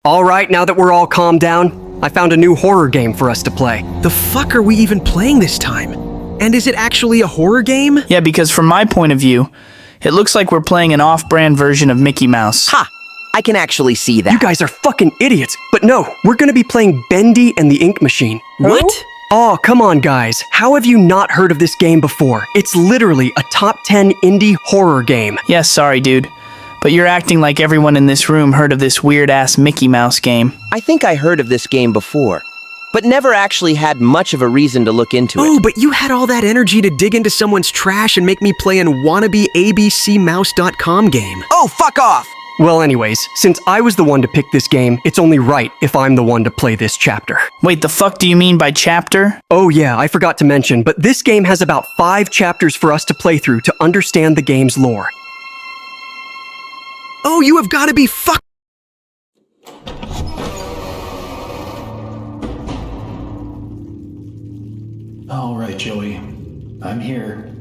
Alright, now that we're all calmed down, I found a new horror game for us to play. The fuck are we even playing this time? And is it actually a horror game? Yeah, because from my point of view, it looks like we're playing an off-brand version of Mickey Mouse. Ha! I can actually see that. You guys are fucking idiots. But no, we're gonna be playing Bendy and the Ink Machine. What? Oh, come on, guys. How have you not heard of this game before? It's literally a top 10 indie horror game. Yeah, sorry, dude. But you're acting like everyone in this room heard of this weird-ass Mickey Mouse game. I think I heard of this game before, but never actually had much of a reason to look into it. Oh, but you had all that energy to dig into someone's trash and make me play an wannabe abcmouse.com game. Oh, fuck off! Well, anyways, since I was the one to pick this game, it's only right if I'm the one to play this chapter. Wait, the fuck do you mean by chapter? Oh yeah, I forgot to mention, but this game has about 5 chapters for us to play through to understand the game's lore. Oh, you have got to be fuck. All right, Joey. I'm here.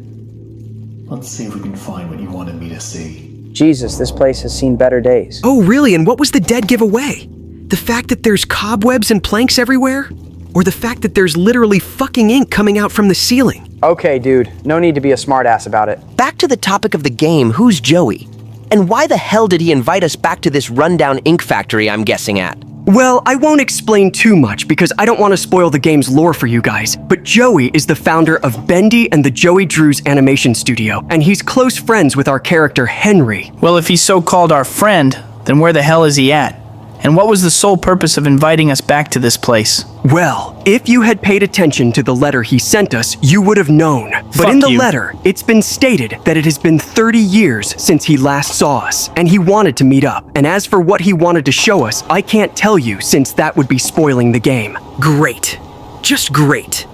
Let's see if we can find what you wanted me to see. Jesus, this place has seen better days. Oh, really? And what was the dead giveaway? The fact that there's cobwebs and planks everywhere? Or the fact that there's literally fucking ink coming out from the ceiling? Okay, dude. No need to be a smartass about it. Back to the topic of the game, who's Joey? And why the hell did he invite us back to this rundown ink factory I'm guessing at? Well, I won't explain too much because I don't want to spoil the game's lore for you guys, but Joey is the founder of Bendy and the Joey Drews animation studio, and he's close friends with our character Henry. Well, if he's so-called our friend, then where the hell is he at? And what was the sole purpose of inviting us back to this place? Well, if you had paid attention to the letter he sent us, you would have known. But Fuck in the you. letter, it's been stated that it has been 30 years since he last saw us, and he wanted to meet up. And as for what he wanted to show us, I can't tell you since that would be spoiling the game. Great. Just great.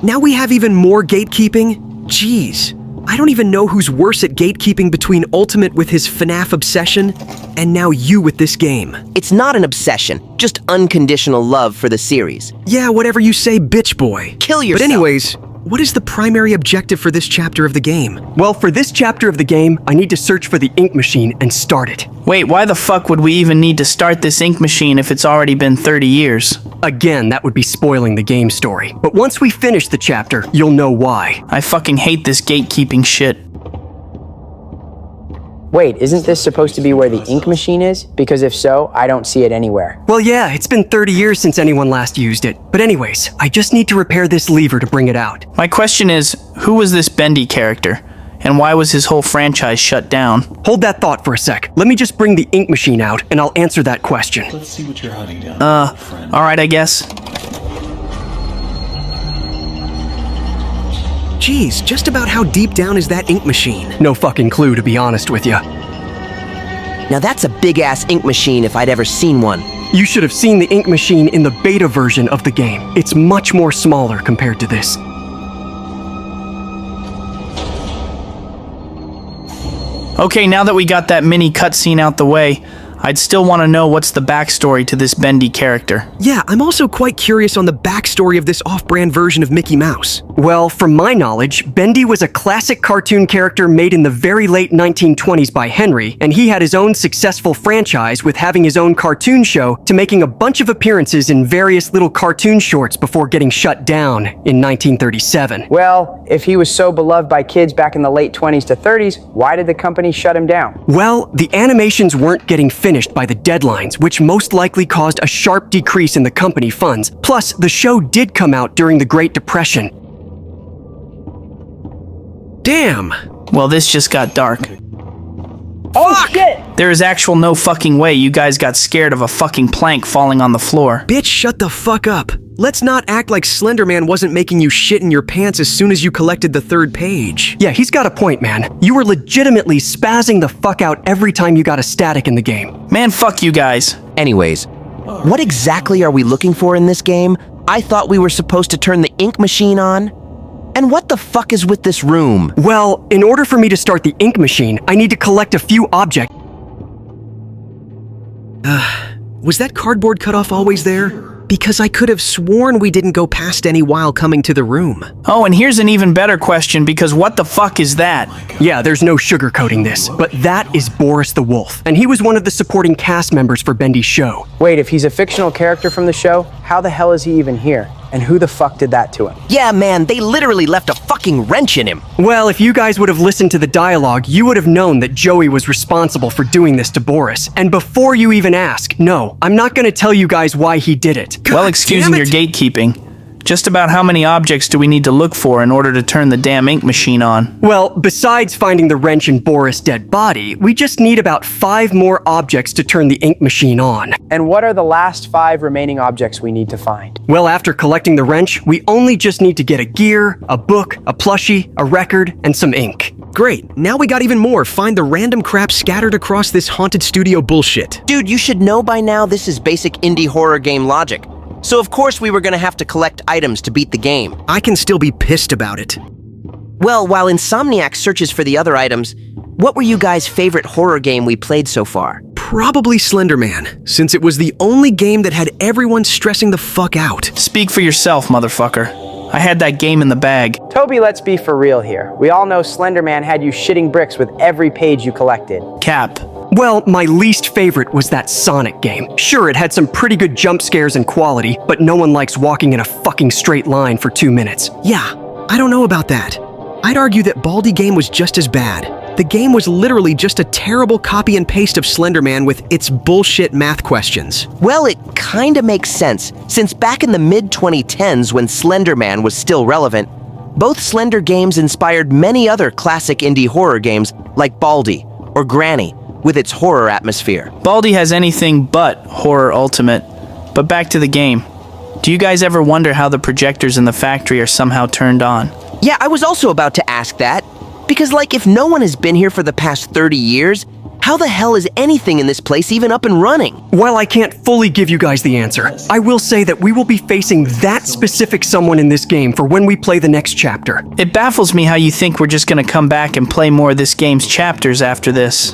Now we have even more gatekeeping? Jeez. I don't even know who's worse at gatekeeping between Ultimate with his FNAF obsession and now you with this game. It's not an obsession, just unconditional love for the series. Yeah, whatever you say, bitch boy. Kill yourself. But anyways, what is the primary objective for this chapter of the game? Well, for this chapter of the game, I need to search for the ink machine and start it. Wait, why the fuck would we even need to start this ink machine if it's already been 30 years? Again, that would be spoiling the game story. But once we finish the chapter, you'll know why. I fucking hate this gatekeeping shit. Wait, isn't this supposed to be where the ink machine is? Because if so, I don't see it anywhere. Well, yeah, it's been 30 years since anyone last used it. But anyways, I just need to repair this lever to bring it out. My question is, who was this Bendy character? And why was his whole franchise shut down? Hold that thought for a sec. Let me just bring the ink machine out, and I'll answer that question. Let's see what you're hunting down, friend. Alright, I guess. Jeez, just about how deep down is that ink machine? No fucking clue, to be honest with you. Now that's a big-ass ink machine if I'd ever seen one. You should have seen the ink machine in the beta version of the game. It's much more smaller compared to this. Okay, now that we got that mini cutscene out the way, I'd still want to know what's the backstory to this Bendy character. Yeah, I'm also quite curious on the backstory of this off-brand version of Mickey Mouse. Well, from my knowledge, Bendy was a classic cartoon character made in the very late 1920s by Henry, and he had his own successful franchise with having his own cartoon show to making a bunch of appearances in various little cartoon shorts before getting shut down in 1937. Well, if he was so beloved by kids back in the late 20s to 30s, why did the company shut him down? Well, the animations weren't getting finished by the deadlines, which most likely caused a sharp decrease in the company funds. Plus, the show did come out during the Great Depression. Damn! Well, this just got dark. Oh shit! There is actual no fucking way you guys got scared of a fucking plank falling on the floor. Bitch, shut the fuck up. Let's not act like Slender Man wasn't making you shit in your pants as soon as you collected the 3rd page. Yeah, he's got a point, man. You were legitimately spazzing the fuck out every time you got a static in the game. Man, fuck you guys. Anyways, what exactly are we looking for in this game? I thought we were supposed to turn the ink machine on. And what the fuck is with this room? Well, in order for me to start the ink machine, I need to collect a few objects. Was that cardboard cutoff always there? Because I could have sworn we didn't go past any while coming to the room. Oh, and here's an even better question, because what the fuck is that? Yeah, there's no sugarcoating this, but that is Boris the Wolf, and he was one of the supporting cast members for Bendy's show. Wait, if he's a fictional character from the show, how the hell is he even here? And who the fuck did that to him? Yeah, man, they literally left a fucking wrench in him. Well, if you guys would have listened to the dialogue, you would have known that Joey was responsible for doing this to Boris. And before you even ask, no, I'm not gonna tell you guys why he did it. Well, excusing your gatekeeping. Just about how many objects do we need to look for in order to turn the damn ink machine on? Well, besides finding the wrench in Boris' dead body, we just need about 5 more objects to turn the ink machine on. And what are the last 5 remaining objects we need to find? Well, after collecting the wrench, we only just need to get a gear, a book, a plushie, a record, and some ink. Great, now we got even more. Find the random crap scattered across this haunted studio bullshit. Dude, you should know by now this is basic indie horror game logic. So of course we were gonna have to collect items to beat the game. I can still be pissed about it. Well, while Insomniac searches for the other items, what were you guys' favorite horror game we played so far? Probably Slender Man, since it was the only game that had everyone stressing the fuck out. Speak for yourself, motherfucker. I had that game in the bag. Toby, let's be for real here. We all know Slender Man had you shitting bricks with every page you collected. Cap. Well, my least favorite was that Sonic game. Sure, it had some pretty good jump scares and quality, but no one likes walking in a fucking straight line for 2 minutes. Yeah, I don't know about that. I'd argue that Baldi game was just as bad. The game was literally just a terrible copy and paste of Slender Man with its bullshit math questions. Well, it kinda makes sense, since back in the mid-2010s when Slender Man was still relevant, both Slender games inspired many other classic indie horror games like Baldi or Granny, with its horror atmosphere. Baldi has anything but horror ultimate. But back to the game. Do you guys ever wonder how the projectors in the factory are somehow turned on? Yeah, I was also about to ask that. Because like, if no one has been here for the past 30 years, how the hell is anything in this place even up and running? While I can't fully give you guys the answer, I will say that we will be facing that specific someone in this game for when we play the next chapter. It baffles me how you think we're just gonna come back and play more of this game's chapters after this.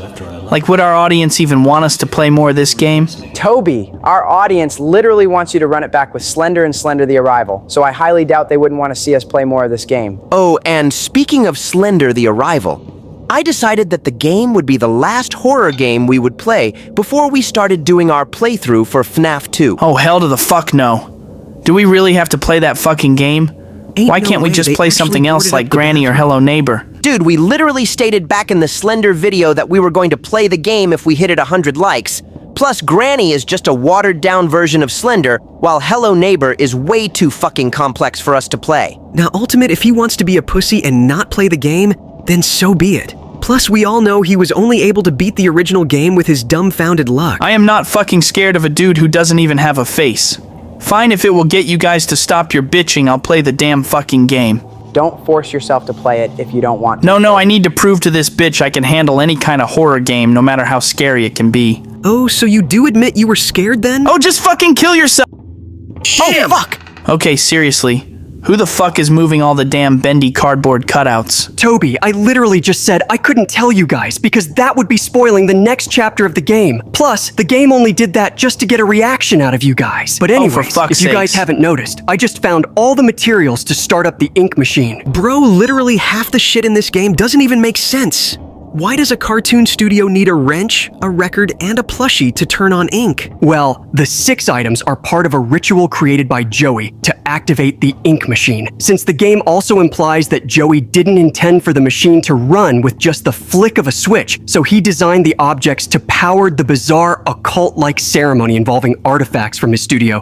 Like, would our audience even want us to play more of this game? Toby, our audience literally wants you to run it back with Slender and Slender the Arrival, so I highly doubt they wouldn't want to see us play more of this game. Oh, and speaking of Slender the Arrival, I decided that the game would be the last horror game we would play before we started doing our playthrough for FNAF 2. Oh, hell to the fuck no. Do we really have to play that fucking game? Why can't we just play something else like Granny or Hello Neighbor? Dude, we literally stated back in the Slender video that we were going to play the game if we hit it 100 likes. Plus, Granny is just a watered-down version of Slender, while Hello Neighbor is way too fucking complex for us to play. Now, Ultimate, if he wants to be a pussy and not play the game, then so be it. Plus, we all know he was only able to beat the original game with his dumbfounded luck. I am not fucking scared of a dude who doesn't even have a face. Fine, if it will get you guys to stop your bitching, I'll play the damn fucking game. Don't force yourself to play it if you don't want to. No, I need to prove to this bitch I can handle any kind of horror game, no matter how scary it can be. Oh, so you do admit you were scared then? Oh, just fucking kill yourself! Oh, fuck! Okay, seriously. Who the fuck is moving all the damn Bendy cardboard cutouts? Toby, I literally just said I couldn't tell you guys because that would be spoiling the next chapter of the game. Plus, the game only did that just to get a reaction out of you guys. But anyways, for fuck's if you guys sakes. haven't noticed, I just found all the materials to start up the ink machine. Bro, literally half the shit in this game doesn't even make sense. Why does a cartoon studio need a wrench, a record, and a plushie to turn on ink? Well, the 6 items are part of a ritual created by Joey to activate the ink machine, since the game also implies that Joey didn't intend for the machine to run with just the flick of a switch, so he designed the objects to power the bizarre occult-like ceremony involving artifacts from his studio.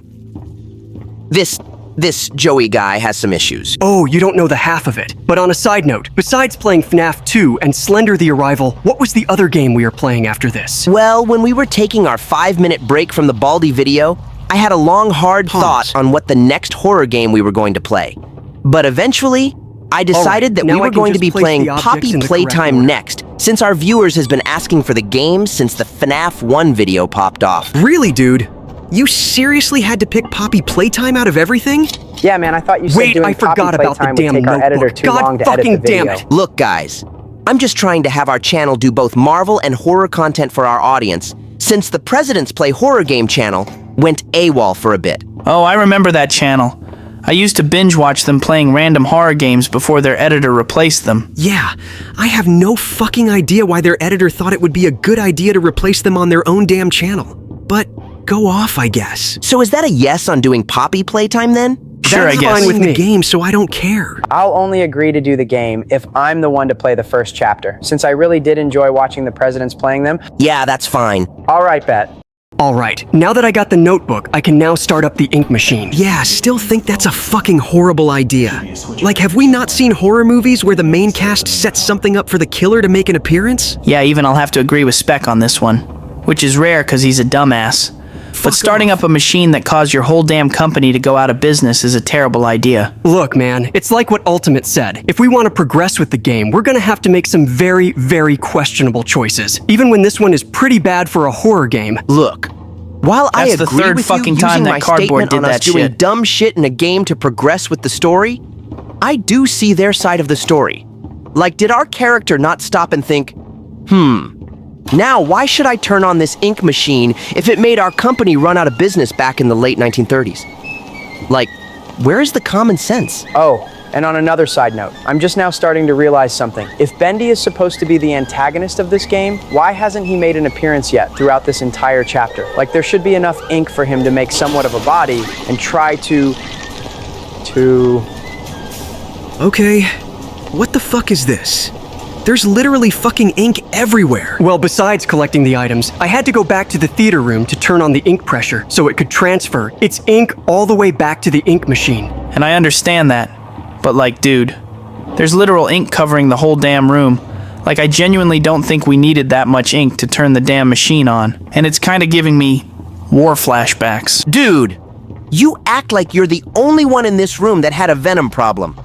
This Joey guy has some issues. Oh, you don't know the half of it. But on a side note, besides playing FNAF 2 and Slender the Arrival, what was the other game we were playing after this? Well, when we were taking our 5-minute break from the Baldi video, I had a long, hard thought on what the next horror game we were going to play. But eventually, I decided that we now I were can going to just be place playing the objects Poppy in the correct Playtime order. next, since our viewers has been asking for the game since the FNAF 1 video popped off. Really, dude? You seriously had to pick Poppy Playtime out of everything? Yeah, man, I thought you said Wait, doing I forgot Poppy about the Playtime would damn take our editor notebook. too God long to edit fucking the damn video. it. Look, guys, I'm just trying to have our channel do both Marvel and horror content for our audience, since the President's Play horror game channel went AWOL for a bit. Oh, I remember that channel. I used to binge watch them playing random horror games before their editor replaced them. Yeah, I have no fucking idea why their editor thought it would be a good idea to replace them on their own damn channel. But go off, I guess. So is that a yes on doing Poppy playtime then? Sure, That's I guess. fine with the game, so I don't care. I'll only agree to do the game if I'm the one to play the first chapter, since I really did enjoy watching the presidents playing them. Yeah, that's fine. All right, Bet. Alright, now that I got the notebook, I can now start up the ink machine. Yeah, still think that's a fucking horrible idea. Like, have we not seen horror movies where the main cast sets something up for the killer to make an appearance? Yeah, even I'll have to agree with Spec on this one, which is rare because he's a dumbass. But starting up a machine that caused your whole damn company to go out of business is a terrible idea. Look, man, it's like what Ultimate said. If we want to progress with the game, we're gonna have to make some very, very questionable choices. Even when this one is pretty bad for a horror game. Look, while I That's the agree third with fucking you time using that my Cardboard statement did on us that doing shit. dumb shit in a game to progress with the story, I do see their side of the story. Like, did our character not stop and think, now why should I turn on this ink machine if it made our company run out of business back in the late 1930s? Like, where is the common sense? Oh, and on another side note, I'm just now starting to realize something. If Bendy is supposed to be the antagonist of this game, why hasn't he made an appearance yet throughout this entire chapter? Like, there should be enough ink for him to make somewhat of a body and try to... Okay, what the fuck is this? There's literally fucking ink everywhere. Well, besides collecting the items, I had to go back to the theater room to turn on the ink pressure so it could transfer its ink all the way back to the ink machine. And I understand that. But like, dude, there's literal ink covering the whole damn room. Like, I genuinely don't think we needed that much ink to turn the damn machine on. And it's kind of giving me war flashbacks. Dude, you act like you're the only one in this room that had a venom problem.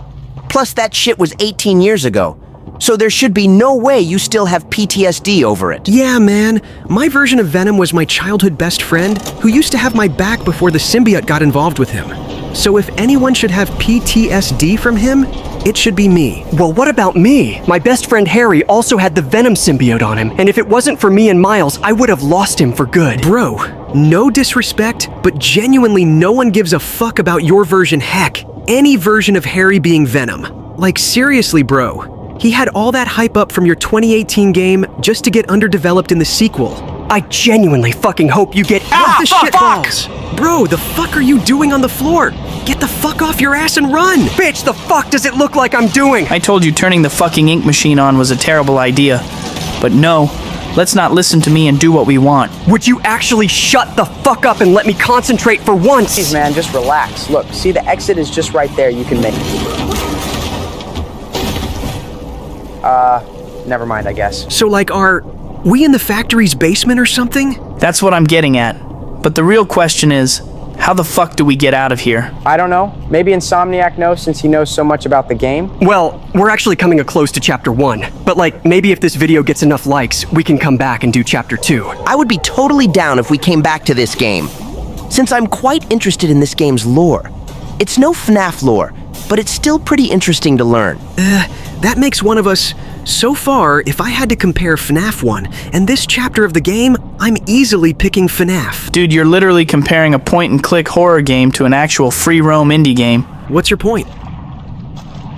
Plus, that shit was 18 years ago. So there should be no way you still have PTSD over it. Yeah, man. My version of Venom was my childhood best friend who used to have my back before the symbiote got involved with him. So if anyone should have PTSD from him, it should be me. Well, what about me? My best friend Harry also had the Venom symbiote on him, and if it wasn't for me and Miles, I would have lost him for good. Bro, no disrespect, but genuinely no one gives a fuck about your version, heck, any version of Harry being Venom. Like, seriously, bro. He had all that hype up from your 2018 game just to get underdeveloped in the sequel. I genuinely fucking hope you get What the shit balls? Bro, the fuck are you doing on the floor? Get the fuck off your ass and run! Bitch, the fuck does it look like I'm doing? I told you turning the fucking ink machine on was a terrible idea. But no, let's not listen to me and do what we want. Would you actually shut the fuck up and let me concentrate for once? Jeez, man, just relax. Look, see, the exit is just right there. You can make it. Never mind, I guess. So like, are we in the factory's basement or something? That's what I'm getting at. But the real question is, how the fuck do we get out of here? I don't know. Maybe Insomniac knows since he knows so much about the game. Well, we're actually coming close to chapter 1. But like, maybe if this video gets enough likes, we can come back and do chapter 2. I would be totally down if we came back to this game, since I'm quite interested in this game's lore. It's no FNAF lore, but it's still pretty interesting to learn. That makes one of us. So far, if I had to compare FNAF 1 and this chapter of the game, I'm easily picking FNAF. Dude, you're literally comparing a point-and-click horror game to an actual free-roam indie game. What's your point?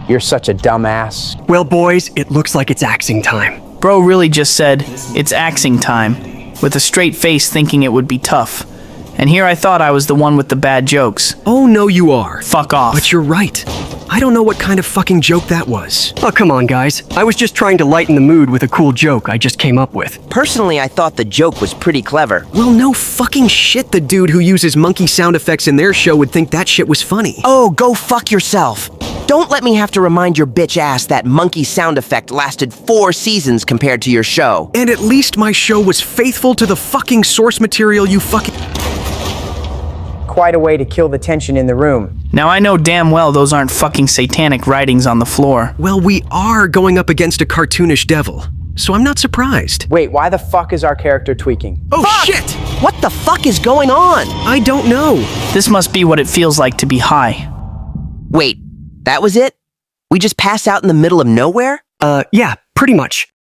You're such a dumbass. Well, boys, it looks like it's axing time. Bro really just said, it's axing time, with a straight face thinking it would be tough. And here I thought I was the one with the bad jokes. Oh no, you are. Fuck off. But you're right. I don't know what kind of fucking joke that was. Oh, come on, guys. I was just trying to lighten the mood with a cool joke I just came up with. Personally, I thought the joke was pretty clever. Well, no fucking shit the dude who uses monkey sound effects in their show would think that shit was funny. Oh, go fuck yourself. Don't let me have to remind your bitch ass that monkey sound effect lasted 4 seasons compared to your show. And at least my show was faithful to the fucking source material, you fucking... Quite a way to kill the tension in the room. Now I know damn well those aren't fucking satanic writings on the floor. Well, we are going up against a cartoonish devil, so I'm not surprised. Wait, why the fuck is our character tweaking? Oh Fuck! shit! What the fuck is going on? I don't know. This must be what it feels like to be high. Wait, that was it? We just pass out in the middle of nowhere? Yeah, pretty much.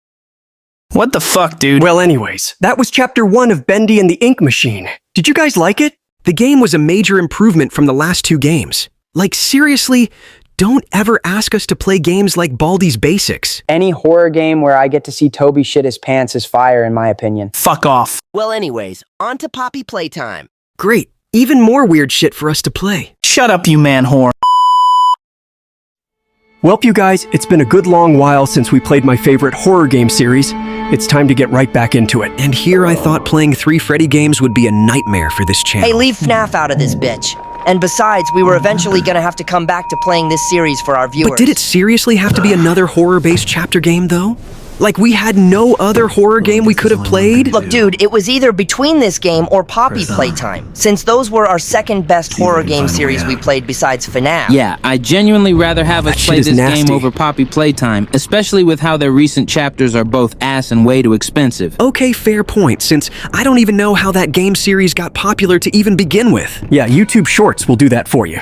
What the fuck, dude? Well, anyways, that was chapter 1 of Bendy and the Ink Machine. Did you guys like it? The game was a major improvement from the last two games. Like, seriously, don't ever ask us to play games like Baldi's Basics. Any horror game where I get to see Toby shit his pants is fire, in my opinion. Fuck off. Well, anyways, on to Poppy playtime. Great. Even more weird shit for us to play. Shut up, you man whore. Welp, you guys, it's been a good long while since we played my favorite horror game series. It's time to get right back into it. And here I thought playing 3 Freddy games would be a nightmare for this channel. Hey, leave FNAF out of this bitch. And besides, we were eventually gonna have to come back to playing this series for our viewers. But did it seriously have to be another horror-based chapter game, though? Like, we had no other horror game we could have played? Look, dude, it was either between this game or Poppy Playtime, since those were our second best horror game series we played besides FNAF. Yeah, I genuinely rather have us That play shit is this nasty. game over Poppy Playtime, especially with how their recent chapters are both ass and way too expensive. Okay, fair point, since I don't even know how that game series got popular to even begin with. Yeah, YouTube Shorts will do that for you.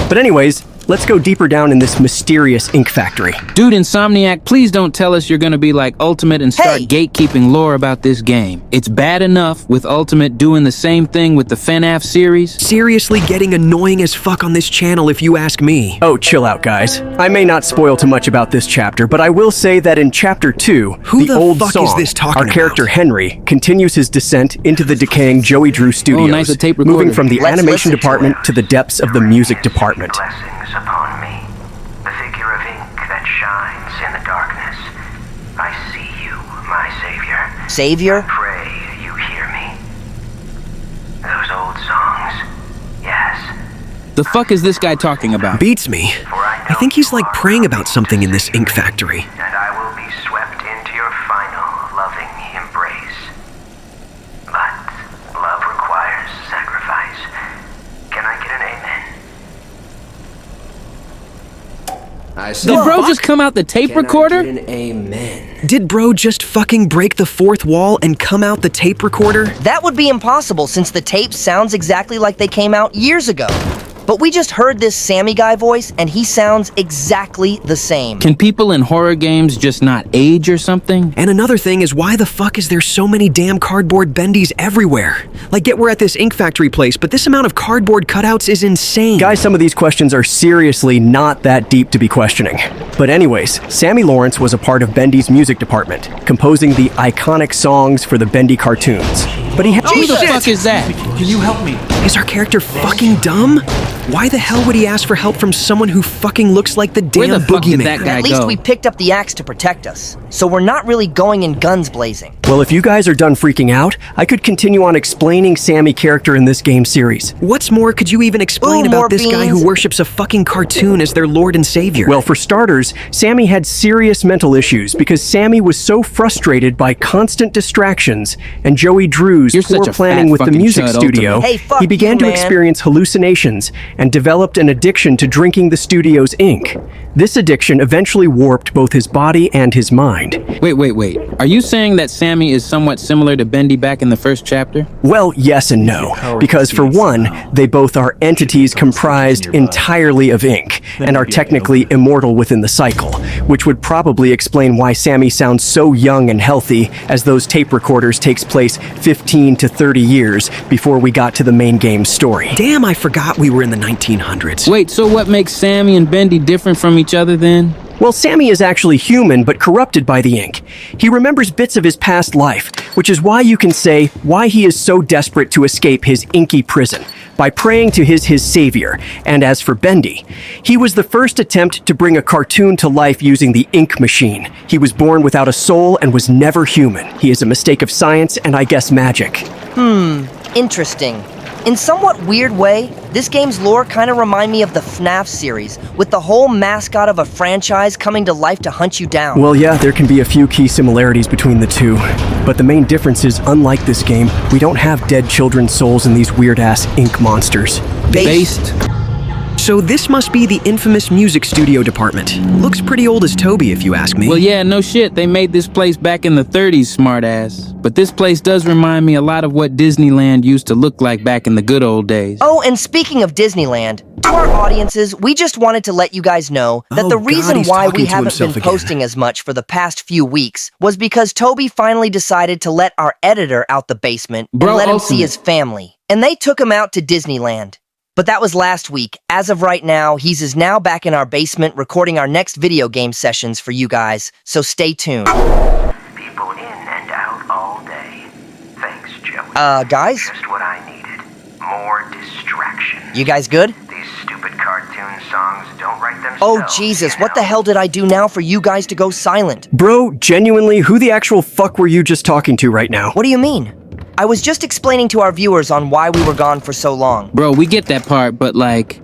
But anyways, let's go deeper down in this mysterious ink factory. Dude, Insomniac, please don't tell us you're gonna be like Ultimate and start Hey! gatekeeping lore about this game. It's bad enough with Ultimate doing the same thing with the FNAF series. Seriously getting annoying as fuck on this channel if you ask me. Oh, chill out, guys. I may not spoil too much about this chapter, but I will say that in Chapter 2, Who the old fuck song, is this talking our character about? Henry continues his descent into the decaying Joey Drew studios, nice, a tape recorder. moving from the Let's animation listen to department to the depths of the music department. Blessings upon me, the figure of ink that shines in the darkness. I see you, my savior. Savior? Pray you hear me. Those old songs, yes. The fuck is this guy talking about? Beats me. For I I know think he's you like are praying loving about something in this Savior, ink factory. And I will be swept into your final loving embrace. But love requires sacrifice. Can I get an amen? Did bro just come out the tape recorder? Did bro just fucking break the fourth wall and come out the tape recorder? That would be impossible since the tape sounds exactly like they came out years ago. But we just heard this Sammy guy voice and he sounds exactly the same. Can people in horror games just not age or something? And another thing is, why the fuck is there so many damn cardboard bendies everywhere? Like, get we're at this ink factory place, but this amount of cardboard cutouts is insane. Guys, some of these questions are seriously not that deep to be questioning. But anyways, Sammy Lawrence was a part of Bendy's music department, composing the iconic songs for the Bendy cartoons. But he had Who the fuck is that? Can you help me? Is our character fucking dumb? Why the hell would he ask for help from someone who fucking looks like the Where damn the fuck did that boogeyman? guy At least go? we picked up the axe to protect us, so we're not really going in guns blazing. Well, if you guys are done freaking out, I could continue on explaining Sammy character in this game series. What's more, could you even explain Ooh, more about this guy beans? who worships a fucking cartoon as their lord and savior? Well, for starters, Sammy had serious mental issues because Sammy was so frustrated by constant distractions and Joey Drew's You're poor such a planning fat with the fucking music chud, studio. Ultimate. Hey, fuck he began you, to man. experience hallucinations and developed an addiction to drinking the studio's ink. This addiction eventually warped both his body and his mind. Wait. Are you saying that Sammy is somewhat similar to Bendy back in the first chapter? Well, yes and no, because for one, they both are entities comprised entirely of ink and are technically immortal within the cycle, which would probably explain why Sammy sounds so young and healthy as those tape recorders takes place 15 to 30 years before we got to the main game's story. Damn, I forgot we were in the 1900s. Wait, so what makes Sammy and Bendy different from each other then? Well, Sammy is actually human, but corrupted by the ink. He remembers bits of his past life, which is why you can say why he is so desperate to escape his inky prison, by praying to his savior. And as for Bendy, he was the first attempt to bring a cartoon to life using the ink machine. He was born without a soul and was never human. He is a mistake of science and I guess magic. Interesting. In somewhat weird way, this game's lore kind of remind me of the FNAF series, with the whole mascot of a franchise coming to life to hunt you down. Well, yeah, there can be a few key similarities between the two. But the main difference is, unlike this game, we don't have dead children's souls and these weird-ass ink monsters. Based. So this must be the infamous music studio department. Looks pretty old as Toby, if you ask me. Well, yeah, no shit. They made this place back in the 30s, smartass. But this place does remind me a lot of what Disneyland used to look like back in the good old days. Oh, and speaking of Disneyland, to our audiences, we just wanted to let you guys know that the reason why we haven't been posting as much for the past few weeks was because Toby finally decided to let our editor out the basement and let him see his family. And they took him out to Disneyland. But that was last week. As of right now, he's is now back in our basement recording our next video game sessions for you guys, so stay tuned. People in and out all day. Thanks, Joey. Guys? Just what I needed. More distraction. You guys good? These stupid cartoon songs don't write themselves. Oh, Jesus, what the hell did I do now for you guys to go silent? Bro, genuinely, who the actual fuck were you just talking to right now? What do you mean? I was just explaining to our viewers on why we were gone for so long. Bro, we get that part, but like,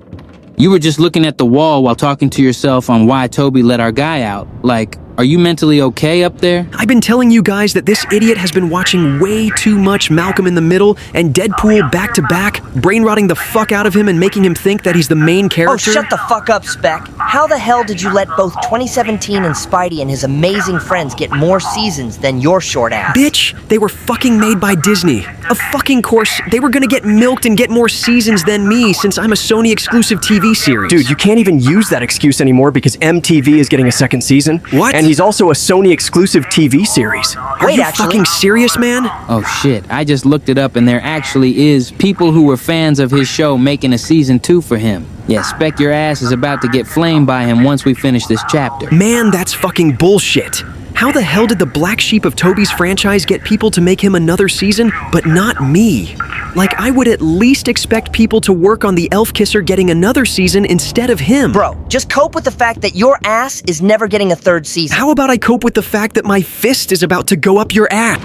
you were just looking at the wall while talking to yourself on why Toby let our guy out. Like, are you mentally okay up there? I've been telling you guys that this idiot has been watching way too much Malcolm in the Middle and Deadpool back to back, brain-rotting the fuck out of him and making him think that he's the main character. Oh, shut the fuck up, Spec. How the hell did you let both 2017 and Spidey and his amazing friends get more seasons than your short ass? Bitch, they were fucking made by Disney. Of fucking course, they were gonna get milked and get more seasons than me since I'm a Sony exclusive TV series. Dude, you can't even use that excuse anymore because MTV is getting a second season. What? And he's also a Sony exclusive TV series. Are you fucking serious, man? Oh shit, I just looked it up and there actually is people who were fans of his show making a season 2 for him. Yeah, Spec your ass is about to get flamed by him once we finish this chapter. Man, that's fucking bullshit. How the hell did the black sheep of Toby's franchise get people to make him another season, but not me? Like, I would at least expect people to work on the Elf Kisser getting another season instead of him. Bro, just cope with the fact that your ass is never getting a third season. How about I cope with the fact that my fist is about to go up your ass?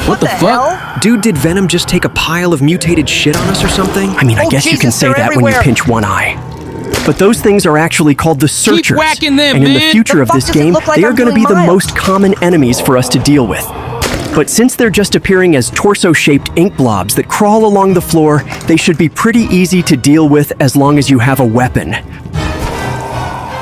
What the fuck? Dude, did Venom just take a pile of mutated shit on us or something? I mean, I guess you can say that when you pinch one eye. But those things are actually called the Searchers. Keep whacking them, and in the man. future of The this fuck does it game, look like they are I'm going to be doing the Miles? most common enemies for us to deal with. But since they're just appearing as torso-shaped ink blobs that crawl along the floor, they should be pretty easy to deal with as long as you have a weapon.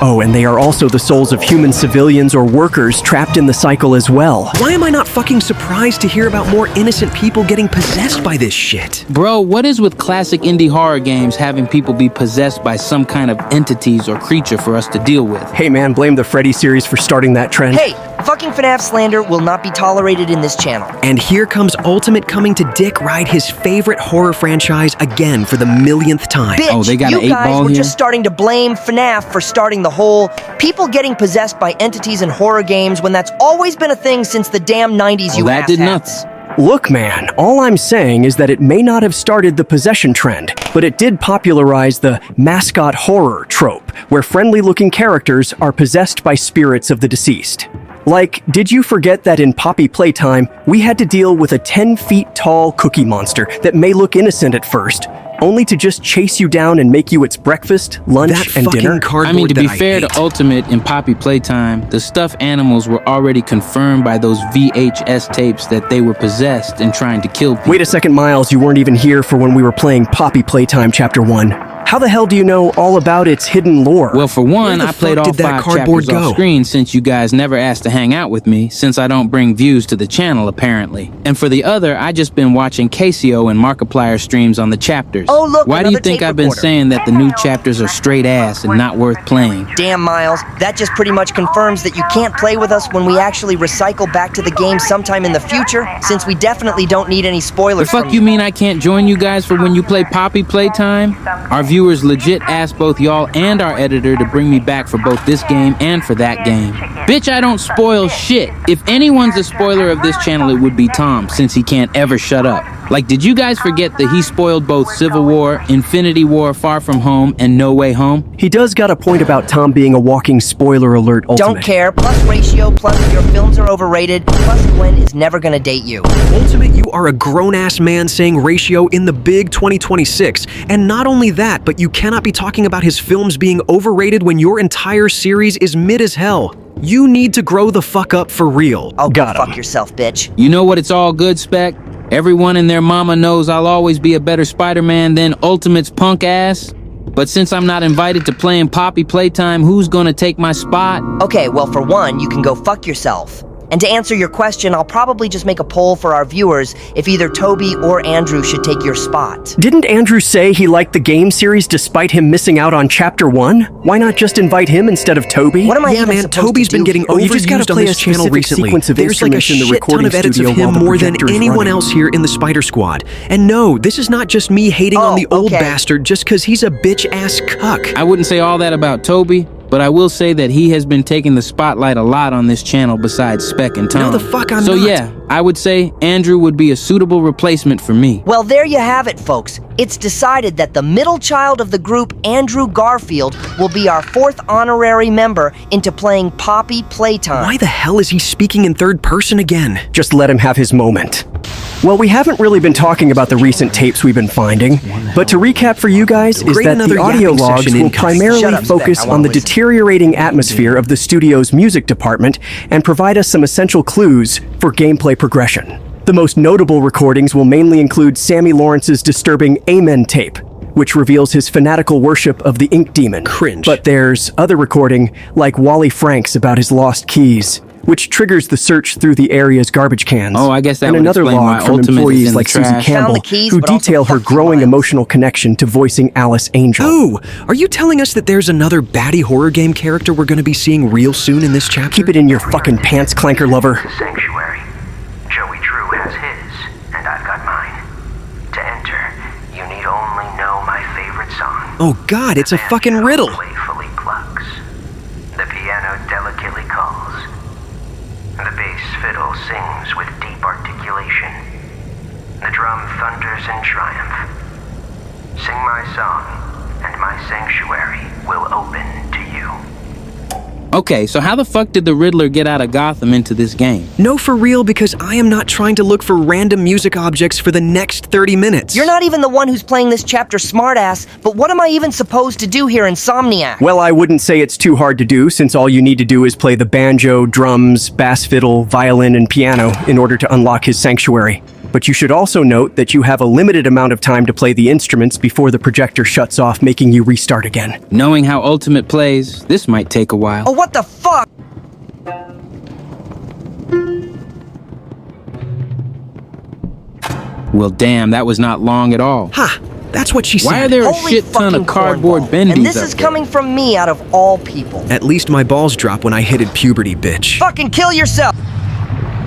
Oh, and they are also the souls of human civilians or workers trapped in the cycle as well. Why am I not fucking surprised to hear about more innocent people getting possessed by this shit? Bro, what is with classic indie horror games having people be possessed by some kind of entities or creature for us to deal with? Hey man, blame the Freddy series for starting that trend. Hey, fucking FNAF slander will not be tolerated in this channel. And here comes Ultimate coming to dick ride his favorite horror franchise again for the millionth time. Bitch, Oh, they got you an 8 guys ball were here? just starting to blame FNAF for starting the whole people getting possessed by entities in horror games when that's always been a thing since the damn 90s, you that did asshats. Look man, all I'm saying is that it may not have started the possession trend, but it did popularize the mascot horror trope, where friendly-looking characters are possessed by spirits of the deceased. Like, did you forget that in Poppy Playtime, we had to deal with a 10 feet tall cookie monster that may look innocent at first, only to just chase you down and make you its breakfast, lunch, That and fucking dinner? cardboard I mean, to be that I fair hate. to Ultimate in Poppy Playtime, the stuffed animals were already confirmed by those VHS tapes that they were possessed and trying to kill people. Wait a second, Miles, you weren't even here for when we were playing Poppy Playtime Chapter 1. How the hell do you know all about its hidden lore? Well, for one, Where the I played fuck all did that 5 cardboard chapters off go? screen since you guys never asked to hang out with me, since I don't bring views to the channel, apparently. And for the other, I just been watching Casio and Markiplier streams on the chapters. Oh, look, Why do you another think tape I've been recorder. saying that the new chapters are straight ass and not worth playing? Damn, Miles, that just pretty much confirms that you can't play with us when we actually recycle back to the game sometime in the future, since we definitely don't need any The spoilers fuck from you mean I can't join you guys for when you play Poppy Playtime? Our viewers legit asked both y'all and our editor to bring me back for both this game and for that game. Bitch, I don't spoil shit. If anyone's a spoiler of this channel, it would be Tom, since he can't ever shut up. Like, did you guys forget that he spoiled both Civil War, Infinity War, Far From Home, and No Way Home? He does got a point about Tom being a walking spoiler alert ultimate. Don't care, plus ratio, plus your films are overrated, plus Gwen is never gonna date you. Ultimate, you are a grown-ass man saying ratio in the big 2026. And not only that, but you cannot be talking about his films being overrated when your entire series is mid as hell. You need to grow the fuck up for real. Oh, Got go fuck him. yourself, bitch. You know what? It's all good, Spec. Everyone and their mama knows I'll always be a better Spider-Man than Ultimate's punk ass. But since I'm not invited to play in Poppy Playtime, who's gonna take my spot? Okay, well, for one, you can go fuck yourself. And to answer your question, I'll probably just make a poll for our viewers if either Toby or Andrew should take your spot. Didn't Andrew say he liked the game series despite him missing out on Chapter 1? Why not just invite him instead of Toby? What am I Yeah, even man, supposed Toby's to been do getting here? you just gotta overused on play this a channel specific recently. sequence of There's like a instruments in the shit ton recording of edits of studio while him the more than projector's anyone running. else here in the Spider Squad. And no, this is not just me hating on the old okay. bastard just because he's a bitch-ass cuck. I wouldn't say all that about Toby, but I will say that he has been taking the spotlight a lot on this channel besides Spec and Tom. No, the fuck I'm so not. yeah, I would say Andrew would be a suitable replacement for me. Well, there you have it, folks. It's decided that the middle child of the group, Andrew Garfield, will be our 4th honorary member into playing Poppy Playtime. Why the hell is he speaking in third person again? Just let him have his moment. Well, we haven't really been talking about the recent tapes we've been finding, but to recap for you guys is Great, that another the audio yapping logs session will incoming. primarily Shut up, Spec, focus I wanna on the listen. deteriorating atmosphere of the studio's music department and provide us some essential clues for gameplay progression. The most notable recordings will mainly include Sammy Lawrence's disturbing Amen tape, which reveals his fanatical worship of the Ink Demon. Cringe. But there's other recording, like Wally Frank's about his lost keys, which triggers the search through the area's garbage cans. Oh, I guess that and would another explain log why from Ultimate is employees in the like Susie trash. Campbell, Found the keys, who but also detail her fuck you, growing Miles. emotional connection to voicing Alice Angel. Oh, are you telling us that there's another baddie horror game character we're gonna be seeing real soon in this chapter? Keep it in your fucking pants, clanker lover. Sanctuary. Joey Drew has his, and I've got mine. To enter, you need only know my favorite song. Oh god, it's a fucking riddle. Playfully clucks. The piano delicately calls. The bass fiddle sings with deep articulation. The drum thunders in triumph. Sing my song, and my sanctuary will open to you. Okay, so how the fuck did the Riddler get out of Gotham into this game? No, for real, because I am not trying to look for random music objects for the next 30 minutes. You're not even the one who's playing this chapter smartass, but what am I even supposed to do here, Insomniac? Well, I wouldn't say it's too hard to do, since all you need to do is play the banjo, drums, bass fiddle, violin, and piano in order to unlock his sanctuary. But you should also note that you have a limited amount of time to play the instruments before the projector shuts off, making you restart again. Knowing how Ultimate plays, this might take a while. Oh, what the fuck? Well, damn, that was not long at all. Ha! That's what she said. Why are there a Holy shit ton fucking of cardboard cornball. bendies And this up is there? coming from me out of all people. At least my balls drop when I hit puberty, bitch. Fucking kill yourself!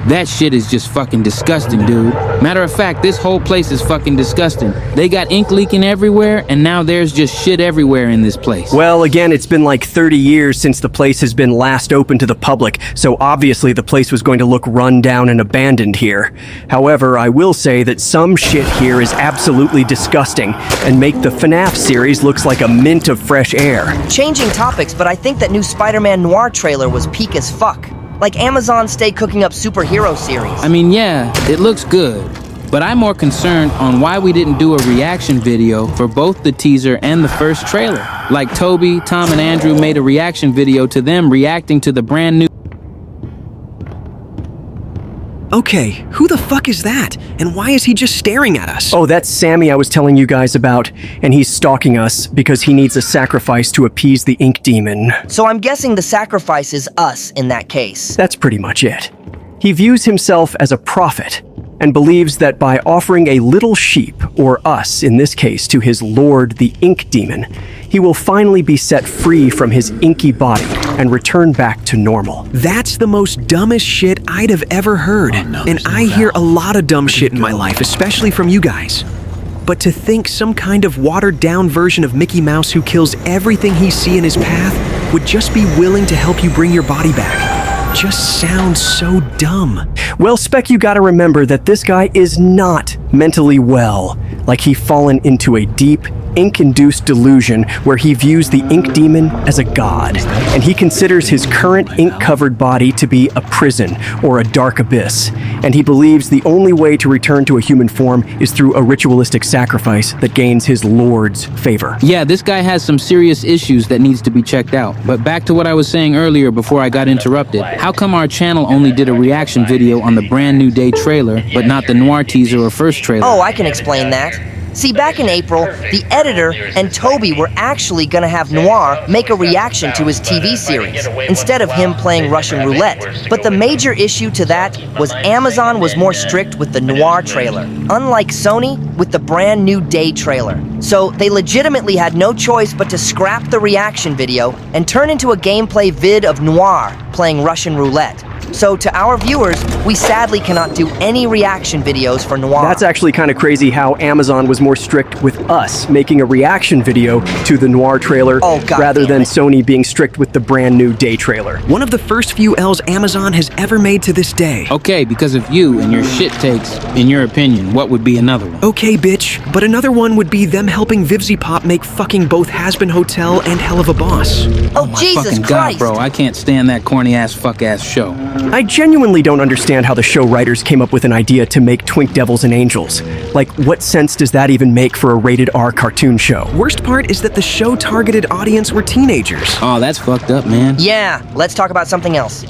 That shit is just fucking disgusting, dude. Matter of fact, this whole place is fucking disgusting. They got ink leaking everywhere, and now there's just shit everywhere in this place. Well, again, it's been like 30 years since the place has been last open to the public, so obviously the place was going to look run down and abandoned here. However, I will say that some shit here is absolutely disgusting, and make the FNAF series looks like a mint of fresh air. Changing topics, but I think that new Spider-Man Noir trailer was peak as fuck. Like Amazon Stay Cooking Up superhero series. I mean, yeah, it looks good, but I'm more concerned on why we didn't do a reaction video for both the teaser and the first trailer. Like Toby, Tom, and Andrew made a reaction video to them reacting to the brand new. Okay, who the fuck is that? And why is he just staring at us? Oh, that's Sammy I was telling you guys about, and he's stalking us because he needs a sacrifice to appease the Ink Demon. So I'm guessing the sacrifice is us in that case. That's pretty much it. He views himself as a prophet, and believes that by offering a little sheep, or us in this case, to his lord, the Ink Demon, he will finally be set free from his inky body and return back to normal. That's the most dumbest shit I'd have ever heard. And I hear a lot of dumb shit in my life, especially from you guys. But to think some kind of watered-down version of Mickey Mouse who kills everything he sees in his path would just be willing to help you bring your body back just sounds so dumb. Well, Spec, you gotta remember that this guy is not mentally well. Like he's fallen into a deep, ink-induced delusion where he views the ink demon as a god, and he considers his current ink-covered body to be a prison or a dark abyss, and he believes the only way to return to a human form is through a ritualistic sacrifice that gains his lord's favor. Yeah, this guy has some serious issues that needs to be checked out. But back to what I was saying earlier before I got interrupted. How come our channel only did a reaction video on the brand new day trailer, but not the noir teaser or first trailer? Oh, I can explain that. See, back in April, the editor and Toby were actually gonna have Noir make a reaction to his TV series, instead of him playing Russian roulette. But the major issue to that was Amazon was more strict with the Noir trailer, unlike Sony with the brand new Day trailer. So they legitimately had no choice but to scrap the reaction video and turn into a gameplay vid of Noir playing Russian roulette. So to our viewers, we sadly cannot do any reaction videos for Noir. That's actually kind of crazy how Amazon was more strict with us making a reaction video to the Noir trailer rather than Sony being strict with the brand new Day trailer. One of the first few L's Amazon has ever made to this day. Okay, because of you and your shit takes, in your opinion, what would be another one? Okay, bitch, but another one would be them helping Vivzy Pop make fucking both Has-Been Hotel and Hell of a Boss. Oh, Jesus fucking Christ! God, bro, I can't stand that corny-ass fuck-ass show. I genuinely don't understand how the show writers came up with an idea to make Twink Devils and Angels. Like, what sense does that even make for a rated R cartoon show? Worst part is that the show targeted audience were teenagers. Oh, that's fucked up, man. Yeah, let's talk about something else.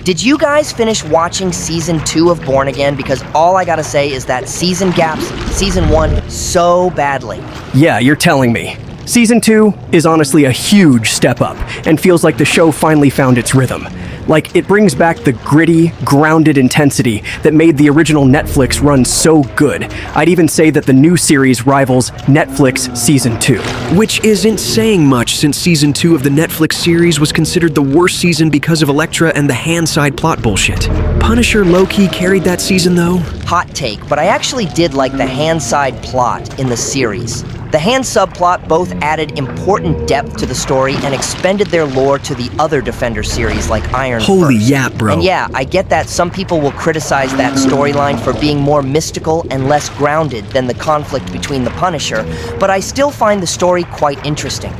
Did you guys finish watching Season 2 of Born Again? Because all I gotta say is that season gaps Season 1 so badly. Yeah, you're telling me. Season 2 is honestly a huge step up, and feels like the show finally found its rhythm. Like, it brings back the gritty, grounded intensity that made the original Netflix run so good. I'd even say that the new series rivals Netflix Season 2. Which isn't saying much, since Season 2 of the Netflix series was considered the worst season because of Elektra and the hand-side plot bullshit. Punisher low-key carried that season, though. Hot take, but I actually did like the hand-side plot in the series. The hand subplot both added important depth to the story and expanded their lore to the other Defender series like Iron Holy Fist. yap, bro. And yeah, I get that some people will criticize that storyline for being more mystical and less grounded than the conflict between the Punisher, but I still find the story quite interesting.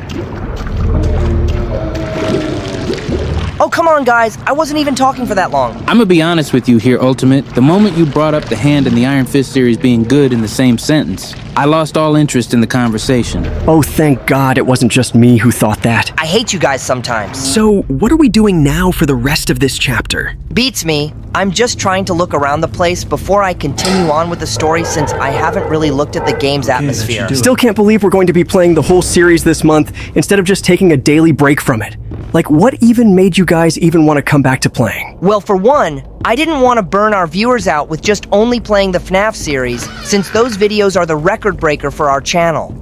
Oh, come on, guys. I wasn't even talking for that long. I'm gonna be honest with you here, Ultimate. The moment you brought up the Hand and the Iron Fist series being good in the same sentence, I lost all interest in the conversation. Oh, thank God it wasn't just me who thought that. I hate you guys sometimes. So, what are we doing now for the rest of this chapter? Beats me. I'm just trying to look around the place before I continue on with the story, since I haven't really looked at the game's atmosphere. Still can't believe we're going to be playing the whole series this month instead of just taking a daily break from it. Like, what even made you guys even want to come back to playing? Well, for one, I didn't want to burn our viewers out with just only playing the FNAF series, since those videos are the record breaker for our channel.